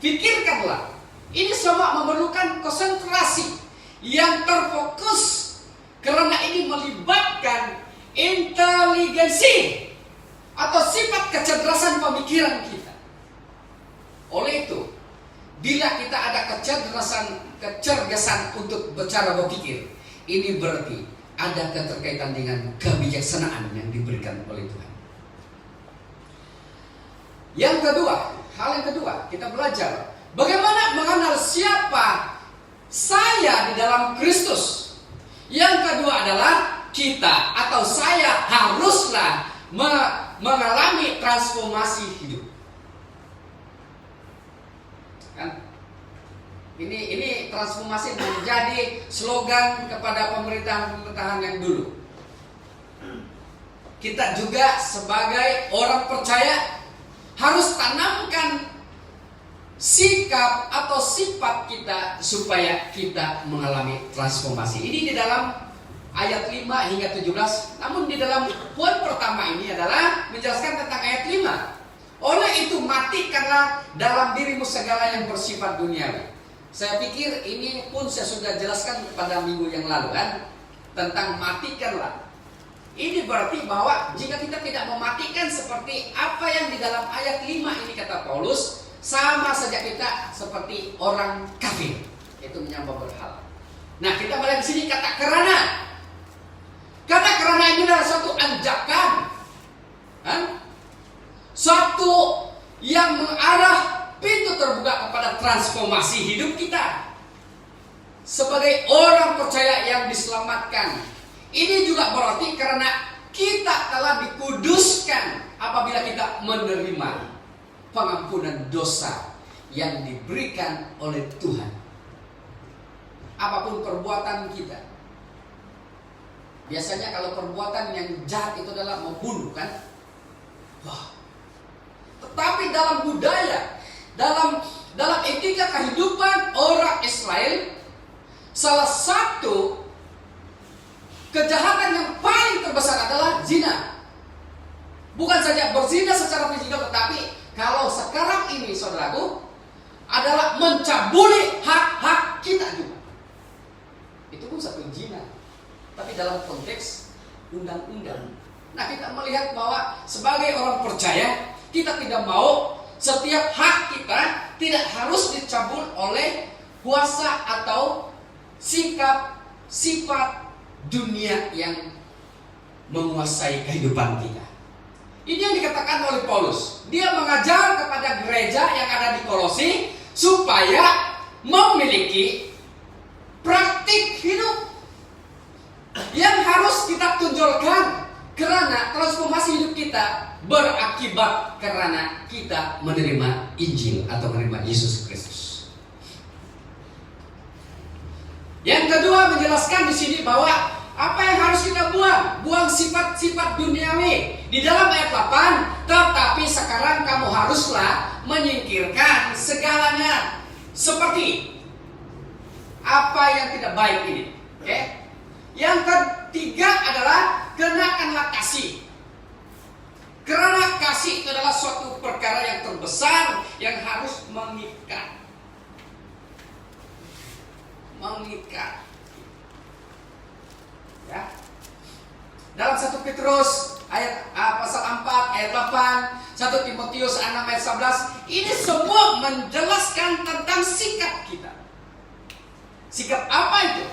Pikirkanlah, ini semua memerlukan konsentrasi yang terfokus, karena ini melibatkan inteligensi atau sifat kecerdasan pemikiran kita. Oleh itu, bila kita ada kecerdasan untuk bercara berpikir, ini berarti ada keterkaitan dengan kebijaksanaan yang diberikan oleh Tuhan. Hal yang kedua, kita belajar bagaimana mengenal siapa saya di dalam Kristus. Yang kedua adalah kita atau saya haruslah mengalami transformasi hidup. Kan? Ini transformasi menjadi slogan kepada pemerintahan yang dulu. Kita juga sebagai orang percaya harus tanamkan sikap atau sifat kita supaya kita mengalami transformasi. Ini di dalam ayat 5 hingga 17. Namun di dalam poin pertama ini adalah menjelaskan tentang ayat 5. Oleh itu matikanlah dalam dirimu segala yang bersifat duniawi. Saya pikir ini pun saya sudah jelaskan pada minggu yang lalu kan, tentang matikanlah. Ini berarti bahwa jika kita tidak mematikan seperti apa yang di dalam ayat 5 ini kata Paulus, sama saja kita seperti orang kafir, itu menyembah berhala. Nah, kita melihat di sini kata kerana. Kata kerana ini adalah suatu anjakan, suatu yang mengarah pintu terbuka kepada transformasi hidup kita sebagai orang percaya yang diselamatkan. Ini juga berarti karena kita telah dikuduskan apabila kita menerima pengampunan dosa yang diberikan oleh Tuhan. Apapun perbuatan kita, biasanya kalau perbuatan yang jahat itu adalah membunuh, kan? Wah. Tetapi dalam budaya, dalam etika kehidupan orang Israel, salah satu kejahatan yang paling terbesar adalah zina. Bukan saja berzina secara fisikal, tetapi kalau sekarang ini saudaraku adalah mencabuli hak-hak kita juga. Itu pun satu zina, tapi dalam konteks undang-undang. Nah, kita melihat bahwa sebagai orang percaya, kita tidak mau setiap hak kita tidak harus dicabul oleh kuasa atau sikap sifat dunia yang menguasai kehidupan kita. Ini yang dikatakan oleh Paulus. Dia mengajar kepada gereja yang ada di Kolosi supaya memiliki praktik hidup yang harus kita tunjukkan, karena transformasi hidup kita berakibat karena kita menerima Injil atau menerima Yesus Kristus. Yang kedua, menjelaskan di sini bahwa apa yang harus kita buang? Buang sifat-sifat duniawi. Di dalam ayat 8, tetapi sekarang kamu haruslah menyingkirkan segalanya. Seperti apa yang tidak baik ini. Oke? Yang ketiga adalah kenakanlah kasih. Karena kasih itu adalah suatu perkara yang terbesar yang harus mengikat. Mengikat. Ya. Dalam 1 Petrus ayat pasal 4 ayat 8, 1 Timotius 6 ayat 11, ini semua menjelaskan tentang sikap kita. Sikap apa itu?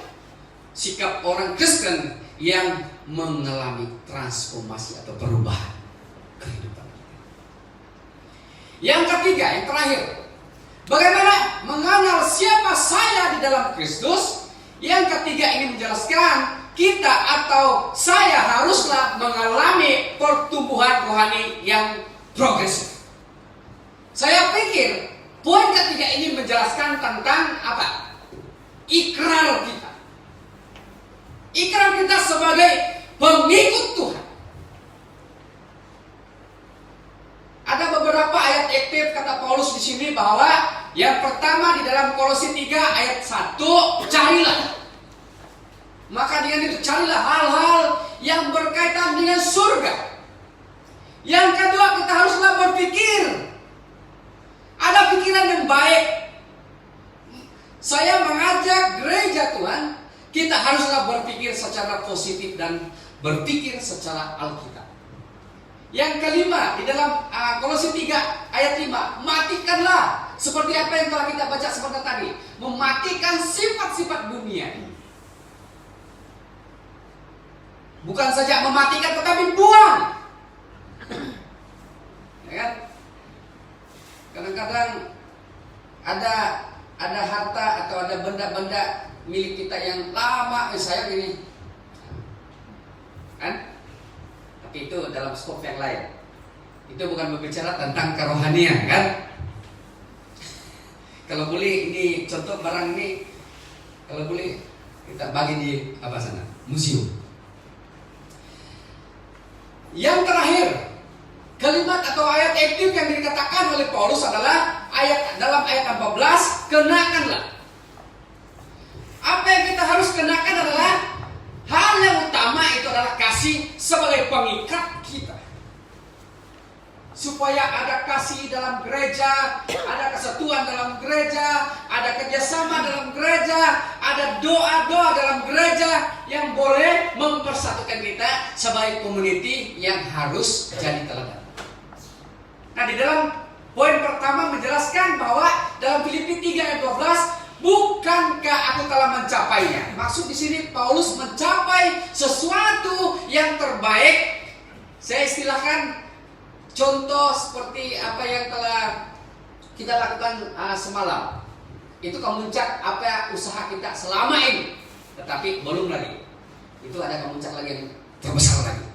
Sikap orang Kristen yang mengalami transformasi atau perubahan kehidupan kita. Yang ketiga, yang terakhir, bagaimana mengenal siapa saya di dalam Kristus. Yang ketiga ini menjelaskan kita atau saya haruslah mengalami pertumbuhan rohani yang progresif. Saya pikir poin ketiga ini menjelaskan tentang apa? Ikrar kita. Ikrar kita sebagai pengikut Tuhan. Ada beberapa ayat aktif kata Paulus di sini bahwa yang pertama di dalam Kolose 3 ayat 1, carilah. Maka dengan itu carilah hal-hal yang berkaitan dengan surga. Yang kedua, kita haruslah berpikir. Ada pikiran yang baik. Saya mengajak gereja Tuhan, kita haruslah berpikir secara positif dan berpikir secara Alkitab. Yang kelima, di dalam Kolose 3 ayat 5, matikanlah. Seperti apa yang telah kita baca seperti tadi. Mematikan sifat-sifat dunia. Bukan saja mematikan, tetapi buang. Ya kan? Kadang-kadang ada harta atau ada benda-benda milik kita yang lama, saya gini, kan? Tapi itu dalam skop yang lain. Itu bukan berbicara tentang kerohanian, kan? Kalau boleh ini contoh barang ini, kalau boleh kita bagi di apa sana, museum. Yang terakhir, kalimat atau ayat aktif yang dikatakan oleh Paulus adalah dalam ayat 14, kenakanlah. Apa yang kita harus kenakan adalah hal yang utama, itu adalah kasih sebagai pengikat kita. supaya ada kasih dalam gereja, ada kesatuan dalam gereja, ada kerjasama dalam gereja, ada doa-doa dalam gereja yang boleh mempersatukan kita sebagai community yang harus jadi teladan. Nah, di dalam poin pertama menjelaskan bahwa dalam Filipi 3 ayat 12, bukankah aku telah mencapainya? Maksud di sini Paulus mencapai sesuatu yang terbaik. Saya istilahkan contoh seperti apa yang telah kita lakukan semalam. Itu kemuncak apa usaha kita selama ini. Tetapi belum lagi. Itu ada kemuncak lagi yang terbesar lagi.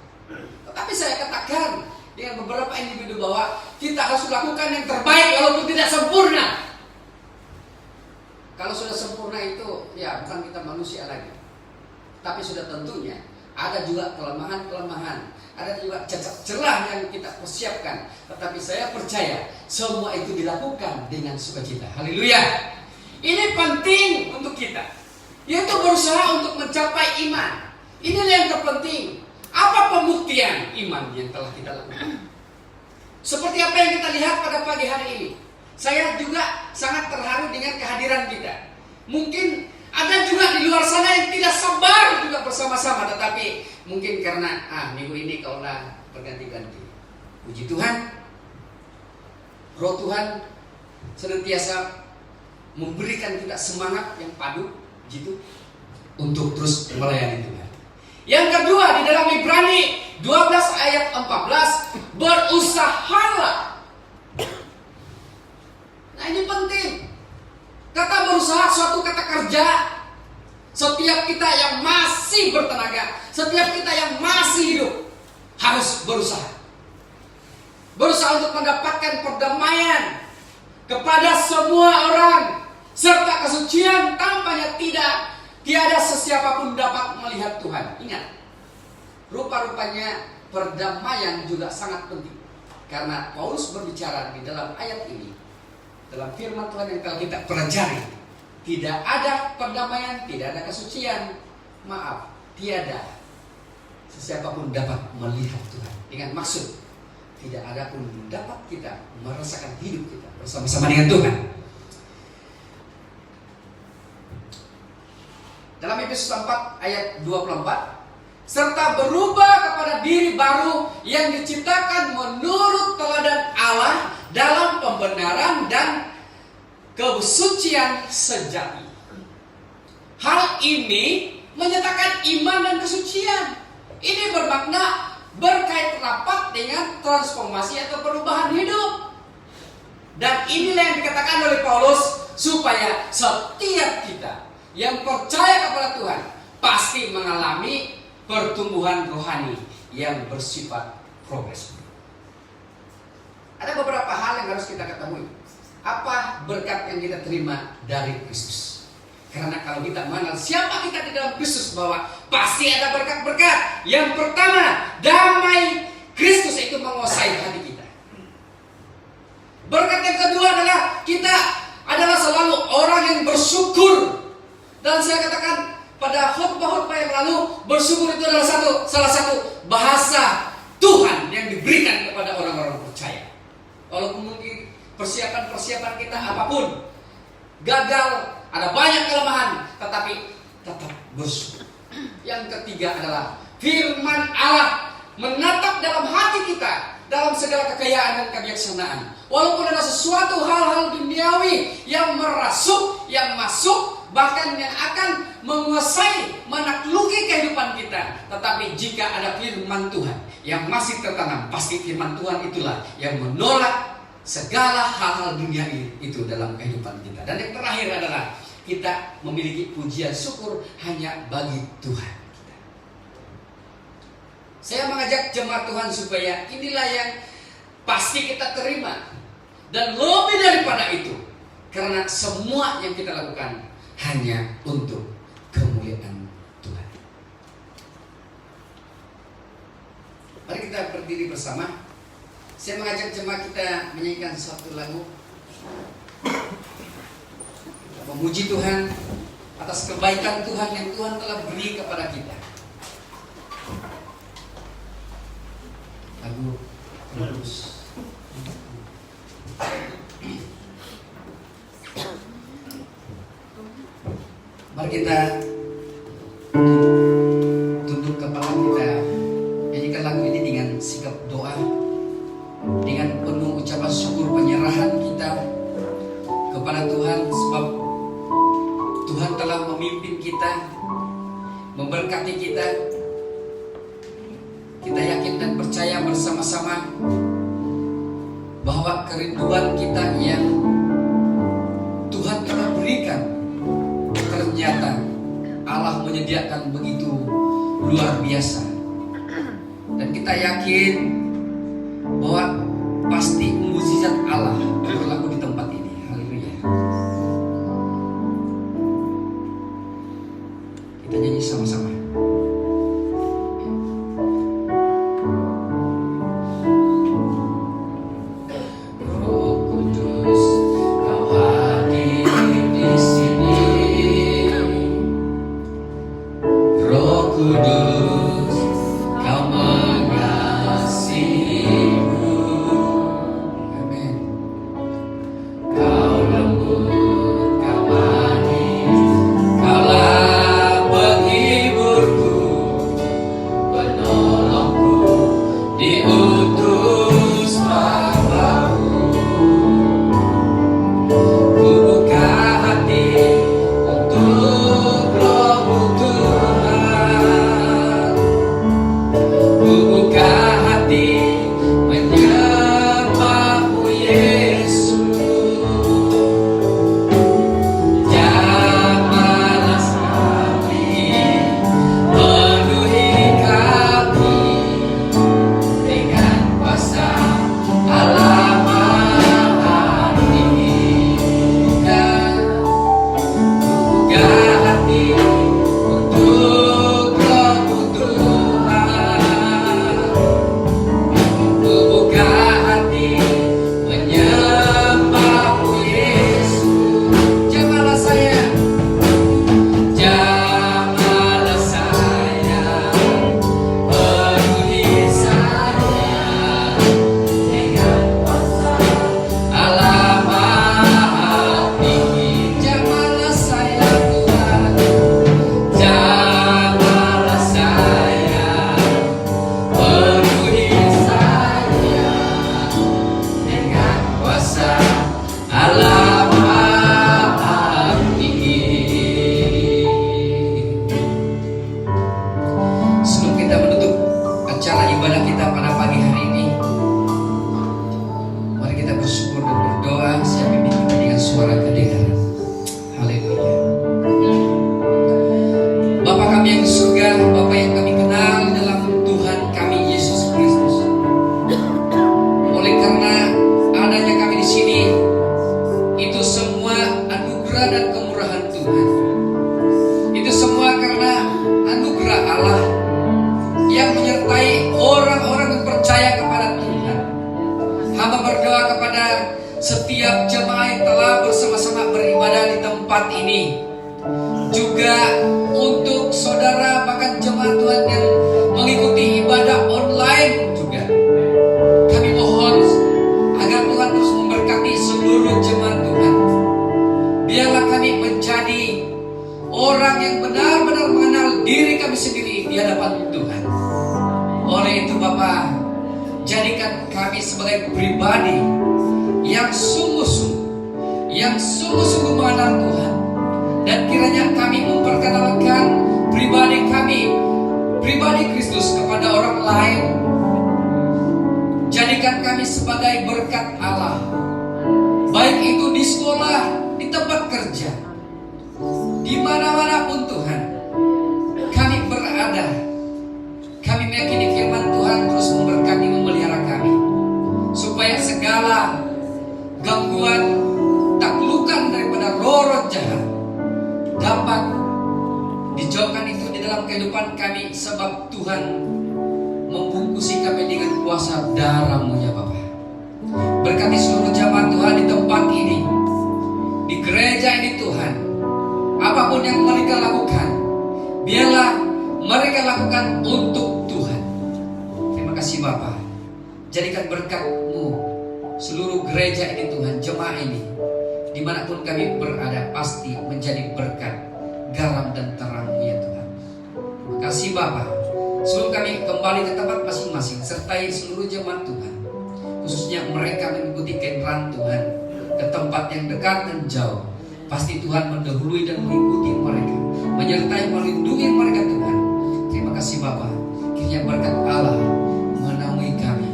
Tetapi saya katakan dengan beberapa individu bahwa kita harus lakukan yang terbaik walaupun tidak sempurna. Kalau sudah sempurna itu ya bukan kita manusia lagi. Tapi sudah tentunya ada juga kelemahan-kelemahan, ada juga cacat celah yang kita persiapkan. Tetapi saya percaya semua itu dilakukan dengan sukacita. Haleluya. Ini penting untuk kita, yaitu berusaha untuk mencapai iman. Inilah yang terpenting. Apa pembuktian iman yang telah kita lakukan? Seperti apa yang kita lihat pada pagi hari ini. Saya juga sangat terharu dengan kehadiran kita. Mungkin ada juga di luar sana yang tidak sabar juga bersama-sama, tetapi mungkin karena minggu ini kaulah berganti-ganti. Puji Tuhan, Roh Tuhan senantiasa memberikan kita semangat yang padu, gitu, untuk terus melayani Tuhan. Yang kedua, di dalam Ibrani 12 ayat 14, berusahalah. Nah, ini penting. Kata berusaha suatu kata kerja. Setiap kita yang masih bertenaga, setiap kita yang masih hidup harus berusaha. Berusaha untuk mendapatkan perdamaian kepada semua orang, serta kesucian tampaknya tiada sesiapapun dapat melihat Tuhan. Ingat, rupa-rupanya perdamaian juga sangat penting. Karena Paulus berbicara di dalam ayat ini, dalam firman Tuhan yang telah kita pelajari, tidak ada perdamaian, tidak ada kesucian. Maaf, tiada sesiapapun dapat melihat Tuhan. Dengan maksud, tidak ada pun dapat kita merasakan hidup kita bersama-sama dengan Tuhan. Dalam Efesus 4 ayat 24, serta berubah kepada diri baru yang diciptakan menurut teladan Allah dalam pembenaran dan kesucian sejati. Hal ini menyatakan iman dan kesucian. Ini bermakna berkait rapat dengan transformasi atau perubahan hidup. Dan inilah yang dikatakan oleh Paulus, supaya setiap kita yang percaya kepada Tuhan pasti mengalami pertumbuhan rohani yang bersifat progresif. Ada beberapa hal yang harus kita ketahui. Apa berkat yang kita terima dari Kristus? Karena kalau kita mengenal siapa kita di dalam Kristus, bahwa pasti ada berkat-berkat. Yang pertama, damai Kristus itu menguasai hati kita. Berkat yang kedua adalah kita adalah selalu orang yang bersyukur. Dan saya katakan pada khotbah-khotbah yang lalu, bersyukur itu adalah salah satu bahasa Tuhan yang diberikan kepada orang-orang percaya. Walaupun mungkin persiapan kita apapun gagal, ada banyak kelemahan, tetapi tetap bersyukur. Yang ketiga adalah firman Allah menatap dalam hati kita dalam segala kekayaan dan kebijaksanaan. Walaupun ada sesuatu hal-hal duniawi yang merasuk, yang masuk, bahkan yang akan menguasai, menakluki kehidupan kita, tetapi jika ada firman Tuhan yang masih tertanam, pasti firman Tuhan itulah yang menolak segala hal-hal dunia itu dalam kehidupan kita. Dan yang terakhir adalah kita memiliki pujian syukur hanya bagi Tuhan kita. Saya mengajak jemaat Tuhan supaya inilah yang pasti kita terima, dan lebih daripada itu, karena semua yang kita lakukan hanya untuk kemuliaan Tuhan. Mari kita berdiri bersama. Saya mengajak jemaat kita menyanyikan satu lagu, memuji Tuhan atas kebaikan Tuhan yang Tuhan telah beri kepada kita. Lagu bagus. kita tunduk kepala kita, nyanyikan lagu ini dengan sikap doa, dengan penuh ucapan syukur penyerahan kita kepada Tuhan, sebab Tuhan telah memimpin kita, memberkati kita. Kita yakin dan percaya bersama-sama bahwa kerinduan kita yang Tuhan telah berikan, ternyata Allah menyediakan begitu luar biasa. Dan kita yakin bahwa pasti mukjizat Allah berlaku di tempat ini. Haleluya. Kita nyanyi sama-sama. Setiap jemaah yang telah bersama-sama beribadah di tempat ini, juga untuk saudara bahkan jemaat Tuhan yang mengikuti ibadah online juga, kami mohon agar Tuhan terus memberkati seluruh jemaat Tuhan. Biarlah kami menjadi orang yang benar-benar mengenal diri kami sendiri di hadapan Tuhan. Oleh itu Bapa, jadikan kami sebagai pribadi yang sungguh-sungguh mengenal Tuhan, dan kiranya kami memperkenalkan pribadi kami, pribadi Kristus kepada orang lain. Jadikan kami sebagai berkat Allah, baik itu di sekolah, di tempat kerja, di mana-mana pun Tuhan kami berada. Kami meyakini firman Tuhan terus memberkati, memelihara kami, supaya segala gangguan, taklukan daripada roh-roh jahat dapat dijauhkan itu di dalam kehidupan kami, sebab Tuhan membungkusi kami dengan kuasa darah-Mu ya Bapa. Berkati seluruh jamaah Tuhan di tempat ini, di gereja ini Tuhan. Apapun yang mereka lakukan, biarlah mereka lakukan untuk Tuhan. Terima kasih Bapa. Jadikan berkat-Mu seluruh gereja ini Tuhan, jemaah ini, dimanapun kami berada pasti menjadi berkat garam dan terang ya Tuhan. Terima kasih Bapa. Sebelum kami kembali ke tempat masing-masing, sertai seluruh jemaat Tuhan, khususnya mereka mengikuti kemurahan Tuhan ke tempat yang dekat dan jauh. Pasti Tuhan mendahului dan mengikuti mereka, menyertai melindungi mereka Tuhan. Terima kasih Bapa. Kiranya berkat Allah menaungi kami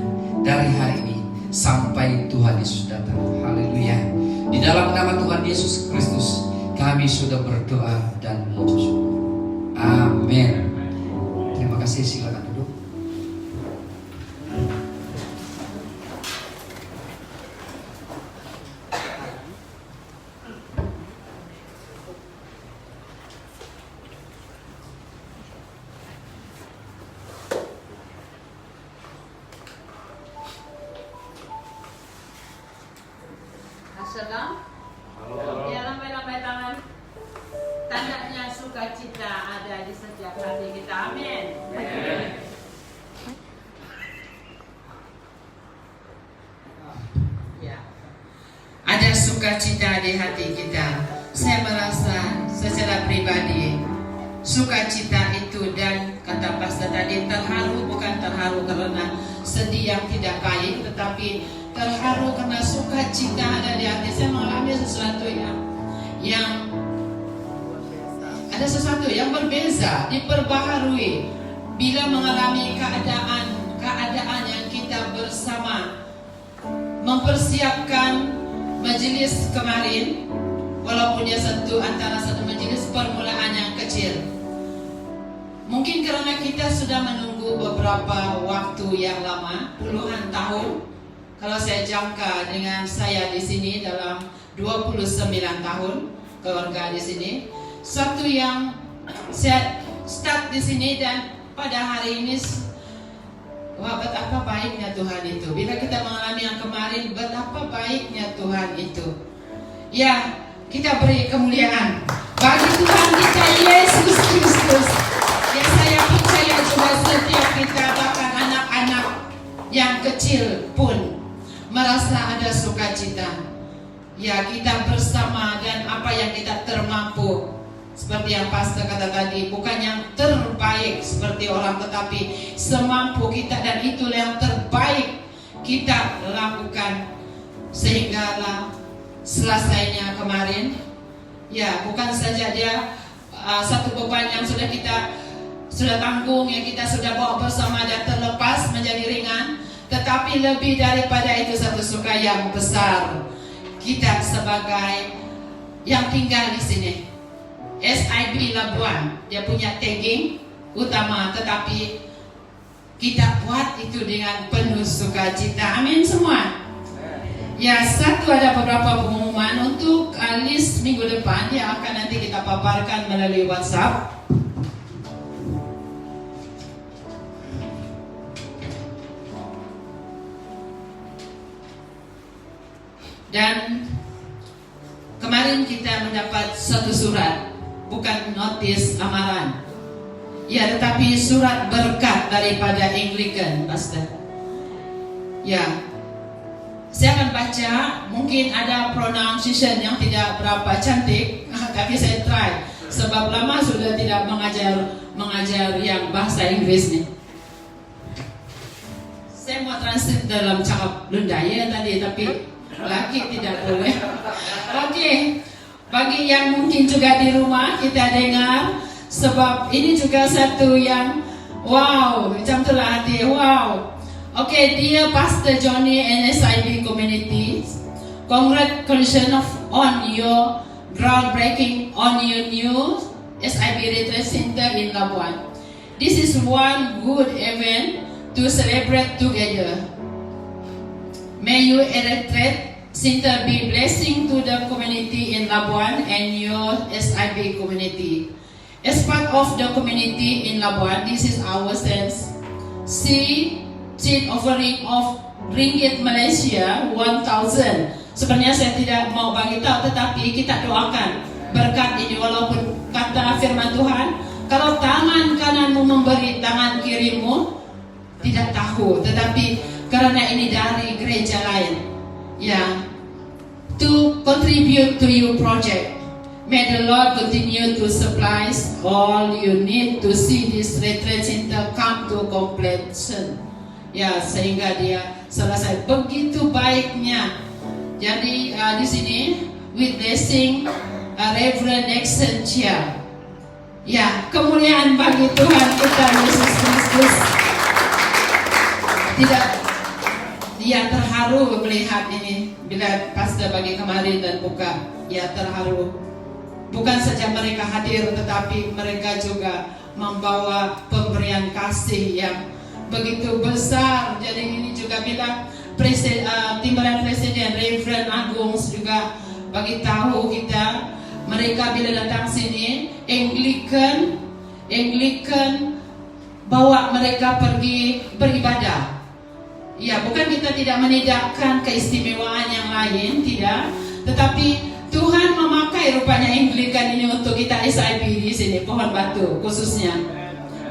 dari hari ini sampai Tuhan Yesus datang. Haleluya. Di dalam nama Tuhan Yesus Kristus kami sudah berdoa dan mengucap syukur. Amin. Terima kasih, silakan duduk. Assalam. Ya, lambai-lambai tangan. Tandanya sukacita ada di setiap hati kita. Amin. Ya. Ada sukacita di hati kita. Saya merasa secara pribadi sukacita itu, dan kata pastor tadi, terharu bukan terharu karena sedih yang tidak baik, tetapi terharu karena sukacita ada di hati. Saya mengalami sesuatu yang ada sesuatu yang berbeza, diperbaharui bila mengalami keadaan yang kita bersama mempersiapkan majelis kemarin, walaupun dia antara satu majelis permulaan yang kecil. Mungkin karena kita sudah menunggu beberapa waktu yang lama, puluhan tahun. Kalau saya jangka dengan saya di sini dalam 29 tahun keluarga di sini, satu yang saya start di sini dan pada hari ini, wah betapa baiknya Tuhan itu. Bila kita mengalami yang kemarin, betapa baiknya Tuhan itu. Ya, kita beri kemuliaan bagi Tuhan kita Yesus Kristus. Ya, saya percaya juga setiap kita, bahkan anak-anak yang kecil pun merasa ada sukacita. Ya, kita bersama dan apa yang kita termampu. Seperti yang pastor kata tadi, bukan yang terbaik seperti orang, tetapi semampu kita, dan itulah yang terbaik kita lakukan. Sehinggalah selesainya kemarin, ya bukan saja dia satu beban yang sudah tanggung, yang kita sudah bawa bersama dan terlepas menjadi ringan, tetapi lebih daripada itu satu suka yang besar. Kita sebagai yang tinggal di sini, SIB Labuan, dia punya tagging utama, tetapi kita buat itu dengan penuh sukacita. Amin semua. Ya, ada beberapa pengumuman untuk list minggu depan yang akan nanti kita paparkan melalui WhatsApp. Dan kemarin kita mendapat satu surat, bukan notis amaran, ya, tetapi surat berkat daripada Anglican, Pastor. Ya, saya akan baca. Mungkin ada pronunciation yang tidak berapa cantik, tapi saya try, sebab lama sudah tidak mengajar yang bahasa Inggris nih. Saya mau translate dalam cakap Lunda ya tadi, tapi lagi tidak boleh. Oke. Bagi yang mungkin juga di rumah kita dengar, sebab ini juga satu yang wow, macam itulah hati, wow. Okay, dear Pastor Johnny and SIB community, congratulations on your groundbreaking on your new SIB Retreat Center in Labuan. This is one good event to celebrate together. May your retreat center be blessing to the community in Labuan and your SIB community. As part of the community in Labuan, this is our sense. Seed offering of ringgit Malaysia 1,000. Sebenarnya saya tidak mau bagi tahu, tetapi kita doakan berkat ini, walaupun kata firman Tuhan, kalau tangan kananmu memberi, tangan kirimu tidak tahu, tetapi karena ini dari gereja lain, ya, to contribute to your project, May the Lord continue to supply all you need to see this retreat center come to completion. Ya, sehingga dia selesai. Begitu baiknya. Jadi di sini with blessing Reverend Nixon Chia. Ya, kemuliaan bagi Tuhan kita Yesus Kristus. Tidak, dia terharu melihat ini bila pastor bagi kemarin dan buka. Ya, terharu. Bukan saja mereka hadir, tetapi mereka juga membawa pemberian kasih yang begitu besar. Jadi ini juga bila timbalan Presiden Reverend Agung juga bagi tahu kita, mereka bila datang sini Anglican bawa mereka pergi beribadah. Ya, bukan kita tidak menidakkan keistimewaan yang lain, tidak, tetapi Tuhan memakai rupanya Anglican ini untuk kita SIP di sini, Pohon Batu khususnya.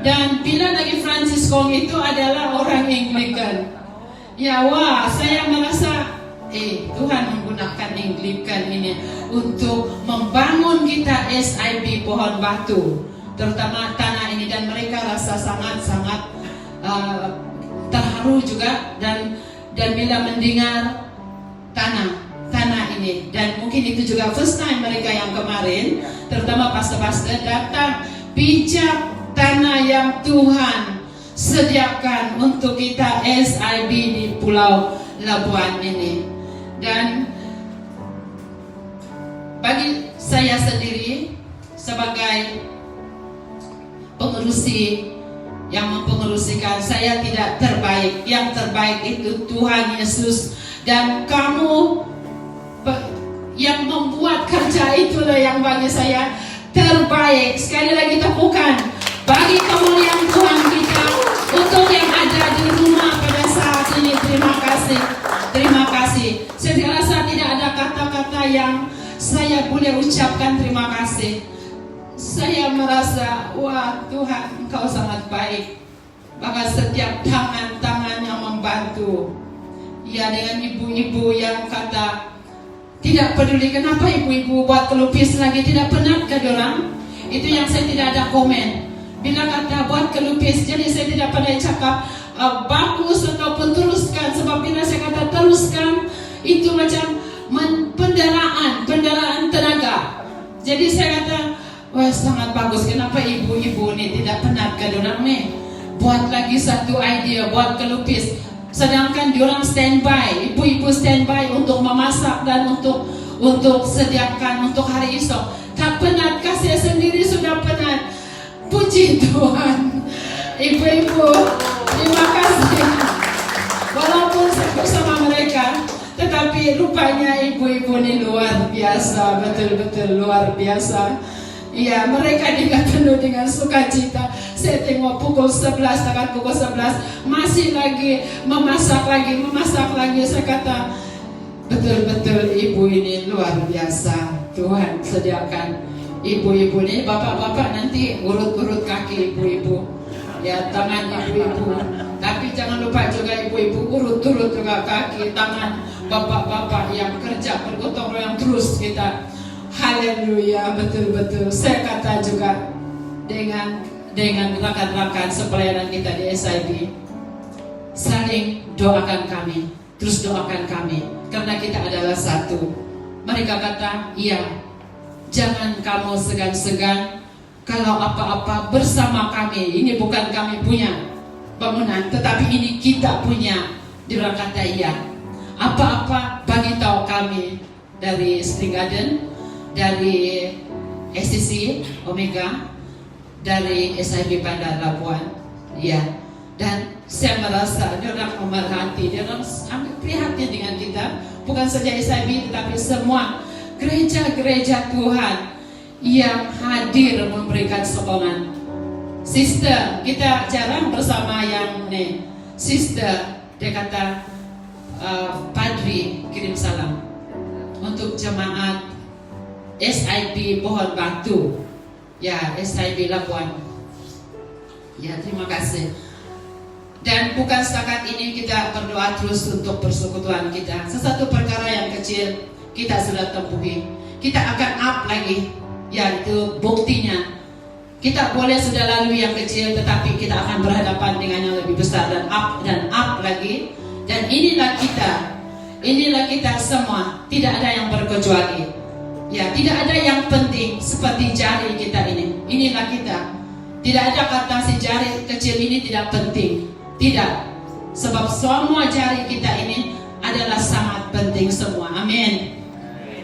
Dan bila lagi Francis Kong itu adalah orang Anglican. Ya, wah, saya merasa Tuhan menggunakan Anglican ini untuk membangun kita SIP Pohon Batu, terutama tanah ini, dan mereka rasa sangat-sangat terharu juga dan bila mendengar tanah ini, dan mungkin itu juga first time mereka yang kemarin, terutama pastor-pastor datang pijak tanah yang Tuhan sediakan untuk kita SIB di Pulau Labuan ini. Dan bagi saya sendiri sebagai pengerusi yang mempengerusikan, saya tidak terbaik. Yang terbaik itu Tuhan Yesus, dan kamu yang membuat kerja itulah yang bagi saya terbaik. Sekali lagi tepukan bagi kemuliaan Tuhan kita untuk yang ada di rumah pada saat ini. Terima kasih, terima kasih. Saya rasa tidak ada kata-kata yang saya boleh ucapkan terima kasih. Saya merasa, wah Tuhan, Engkau sangat baik. Bahkan setiap tangan-tangan yang membantu. Ya, dengan ibu-ibu yang kata tidak peduli kenapa ibu-ibu buat kelupis lagi, tidak penat ke orang. Itu yang saya tidak ada komen. Bila kata buat kelupis, jadi saya tidak pernah cakap bagus ataupun teruskan. Sebab bila saya kata teruskan, itu macam pendaraan tenaga. Jadi saya kata, wah sangat bagus. Kenapa ibu-ibu ni tidak penat ke orang ni? Buat lagi satu idea, buat kelupis. Sedangkan diorang standby, ibu-ibu standby untuk memasak dan untuk sediakan untuk hari esok. Tak penat, saya sendiri sudah penat. Puji Tuhan, ibu-ibu, terima kasih. Walaupun saya bersama mereka, tetapi rupanya ibu-ibu ini luar biasa, betul-betul luar biasa. Ya, mereka juga penuh dengan sukacita. Saya tengok pukul 11, tekan pukul 11 masih lagi memasak lagi. Saya kata, betul-betul ibu ini luar biasa. Tuhan sediakan ibu-ibu ini, bapak-bapak nanti urut-urut kaki ibu-ibu, ya tangan ibu-ibu. Tapi jangan lupa juga ibu-ibu urut-urut juga kaki, tangan bapak-bapak yang kerja bergotong royong terus kita. Haleluya, betul-betul. Saya kata juga dengan rakan-rakan sepelayanan kita di SIB, saling doakan kami, terus doakan kami, karena kita adalah satu. Mereka kata, iya, jangan kamu segan-segan, kalau apa-apa bersama kami. Ini bukan kami punya bangunan, tetapi ini kita punya. Dia kata iya, apa-apa bagi tahu kami dari Spring Garden, dari SCC Omega, dari SIB Bandar Labuan, ya. Dan saya merasa dia orang memerhati, dia orang ambil prihatin dengan kita, bukan saja SIB tetapi semua gereja-gereja Tuhan yang hadir memberikan sokongan. Sister, kita jarang bersama yang nih. Sister, dia kata Padri kirim salam untuk jemaat SIB Pohon Batu, ya SIB Labuan. Ya, terima kasih. Dan bukan setakat ini, kita berdoa terus untuk persekutuan kita. Sesuatu perkara yang kecil kita sudah tempuhi, kita akan up lagi. Ya, itu buktinya. Kita boleh sudah lalui yang kecil, tetapi kita akan berhadapan dengan yang lebih besar dan up lagi. Dan inilah kita semua. Tidak ada yang berkecuali. Ya, tidak ada yang penting seperti jari kita ini. Inilah kita. Tidak ada kata si jari kecil ini tidak penting. Tidak. Sebab semua jari kita ini adalah sangat penting semua. Amin.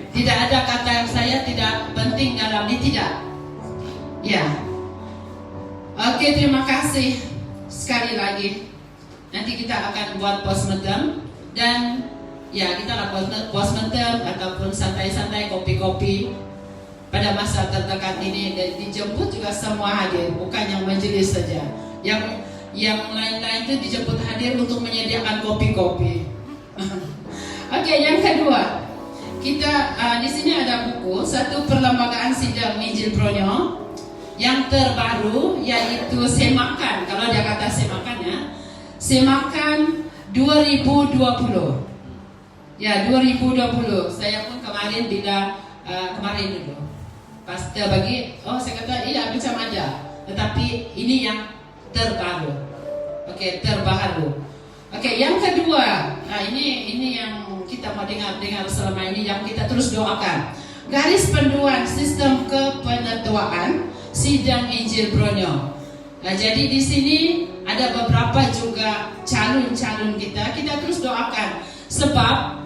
Tidak ada kata saya tidak penting dalam ini, tidak. Ya. Oke, terima kasih sekali lagi. Nanti kita akan buat postmortem dan ya kita lakukan postmortem ataupun santai-santai kopi-kopi pada masa terdekat ini, dan dijemput juga semua hadir, bukan yang majelis saja. Yang lain-lain itu dijemput hadir untuk menyediakan kopi-kopi. Oke, yang kedua, kita di sini ada buku satu perlembagaan sidang Injil Bronyo yang terbaru, yaitu Semakan. Kalau dia kata Semakan ya, Semakan 2020. Ya, 2020. Saya pun kemarin kemarin dulu pastor bagi, saya kata iya macam ada, tetapi ini yang terbaru. Oke, terbaru. Oke, yang kedua, ini yang kita mau dengar selama ini, yang kita terus doakan. Garis panduan sistem kepenetuaan sidang Injil Bronyo. Nah, jadi di sini ada beberapa juga calon-calon kita terus doakan, sebab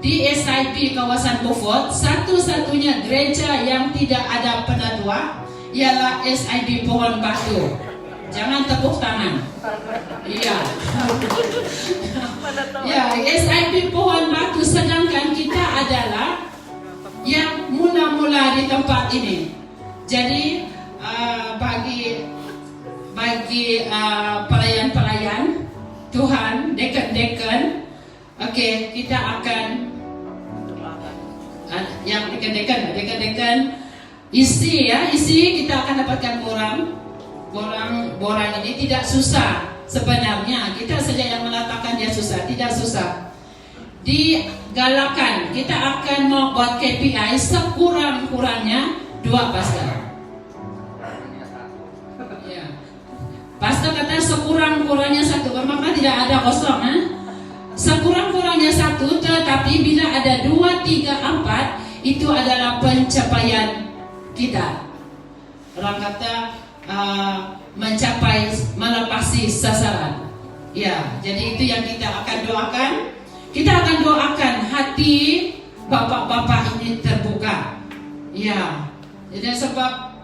di SIP kawasan Beaufort satu-satunya gereja yang tidak ada penatua ialah SIP Pohon Batu. Jangan tepuk tangan. Iya. Ya, SIP Pohon Batu, sedangkan kita adalah yang mula-mula di tempat ini. Jadi bagi pelayan-pelayan Tuhan, dekan-dekan, oke, kita akan yang dekan-dekan isi kita akan dapatkan borang ini tidak susah. Sebenarnya kita saja yang mengatakan dia susah, tidak susah. Digalakan, kita akan membuat KPI sekurang-kurangnya 2 pastor. Ya. Pastor kata sekurang-kurangnya 1, bermakna tidak ada kosong. Sekurang-kurangnya 1, tetapi bila ada 2, 3, 4, itu adalah pencapaian kita. Orang kata melepasi sasaran. Ya, jadi itu yang kita akan doakan. Kita akan doakan hati bapak-bapak ini terbuka. Ya, jadi sebab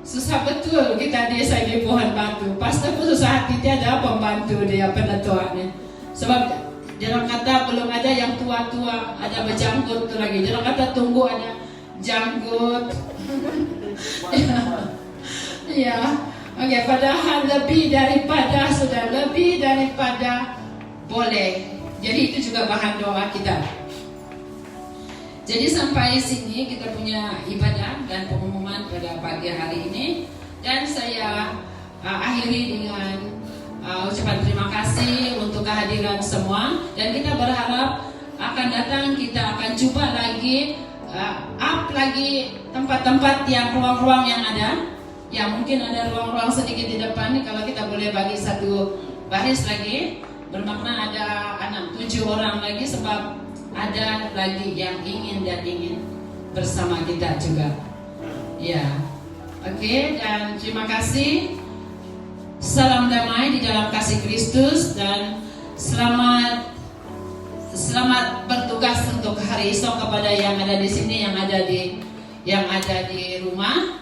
susah betul kita di SIP Pohon Batu. Pastor pun susah hati, tiada pembantu dia penatuannya. Sebab jangan kata belum ada yang tua-tua, ada berjanggut tu lagi. Jangan kata tunggu ada janggut. Ya, oke. Padahal lebih daripada boleh. Jadi itu juga bahan doa kita. Jadi sampai sini kita punya ibadah dan pengumuman pada pagi hari ini, dan saya akhiri dengan ucapan terima kasih untuk kehadiran semua, dan kita berharap akan datang kita akan coba lagi up lagi tempat-tempat yang ruang-ruang yang ada. Ya, mungkin ada ruang-ruang sedikit di depan nih, kalau kita boleh bagi satu baris lagi, bermakna ada 6-7 orang lagi, sebab ada lagi yang ingin bersama kita juga. Ya, oke, dan terima kasih. Salam damai di dalam kasih Kristus, dan selamat bertugas untuk hari esok kepada yang ada di sini, yang ada di rumah.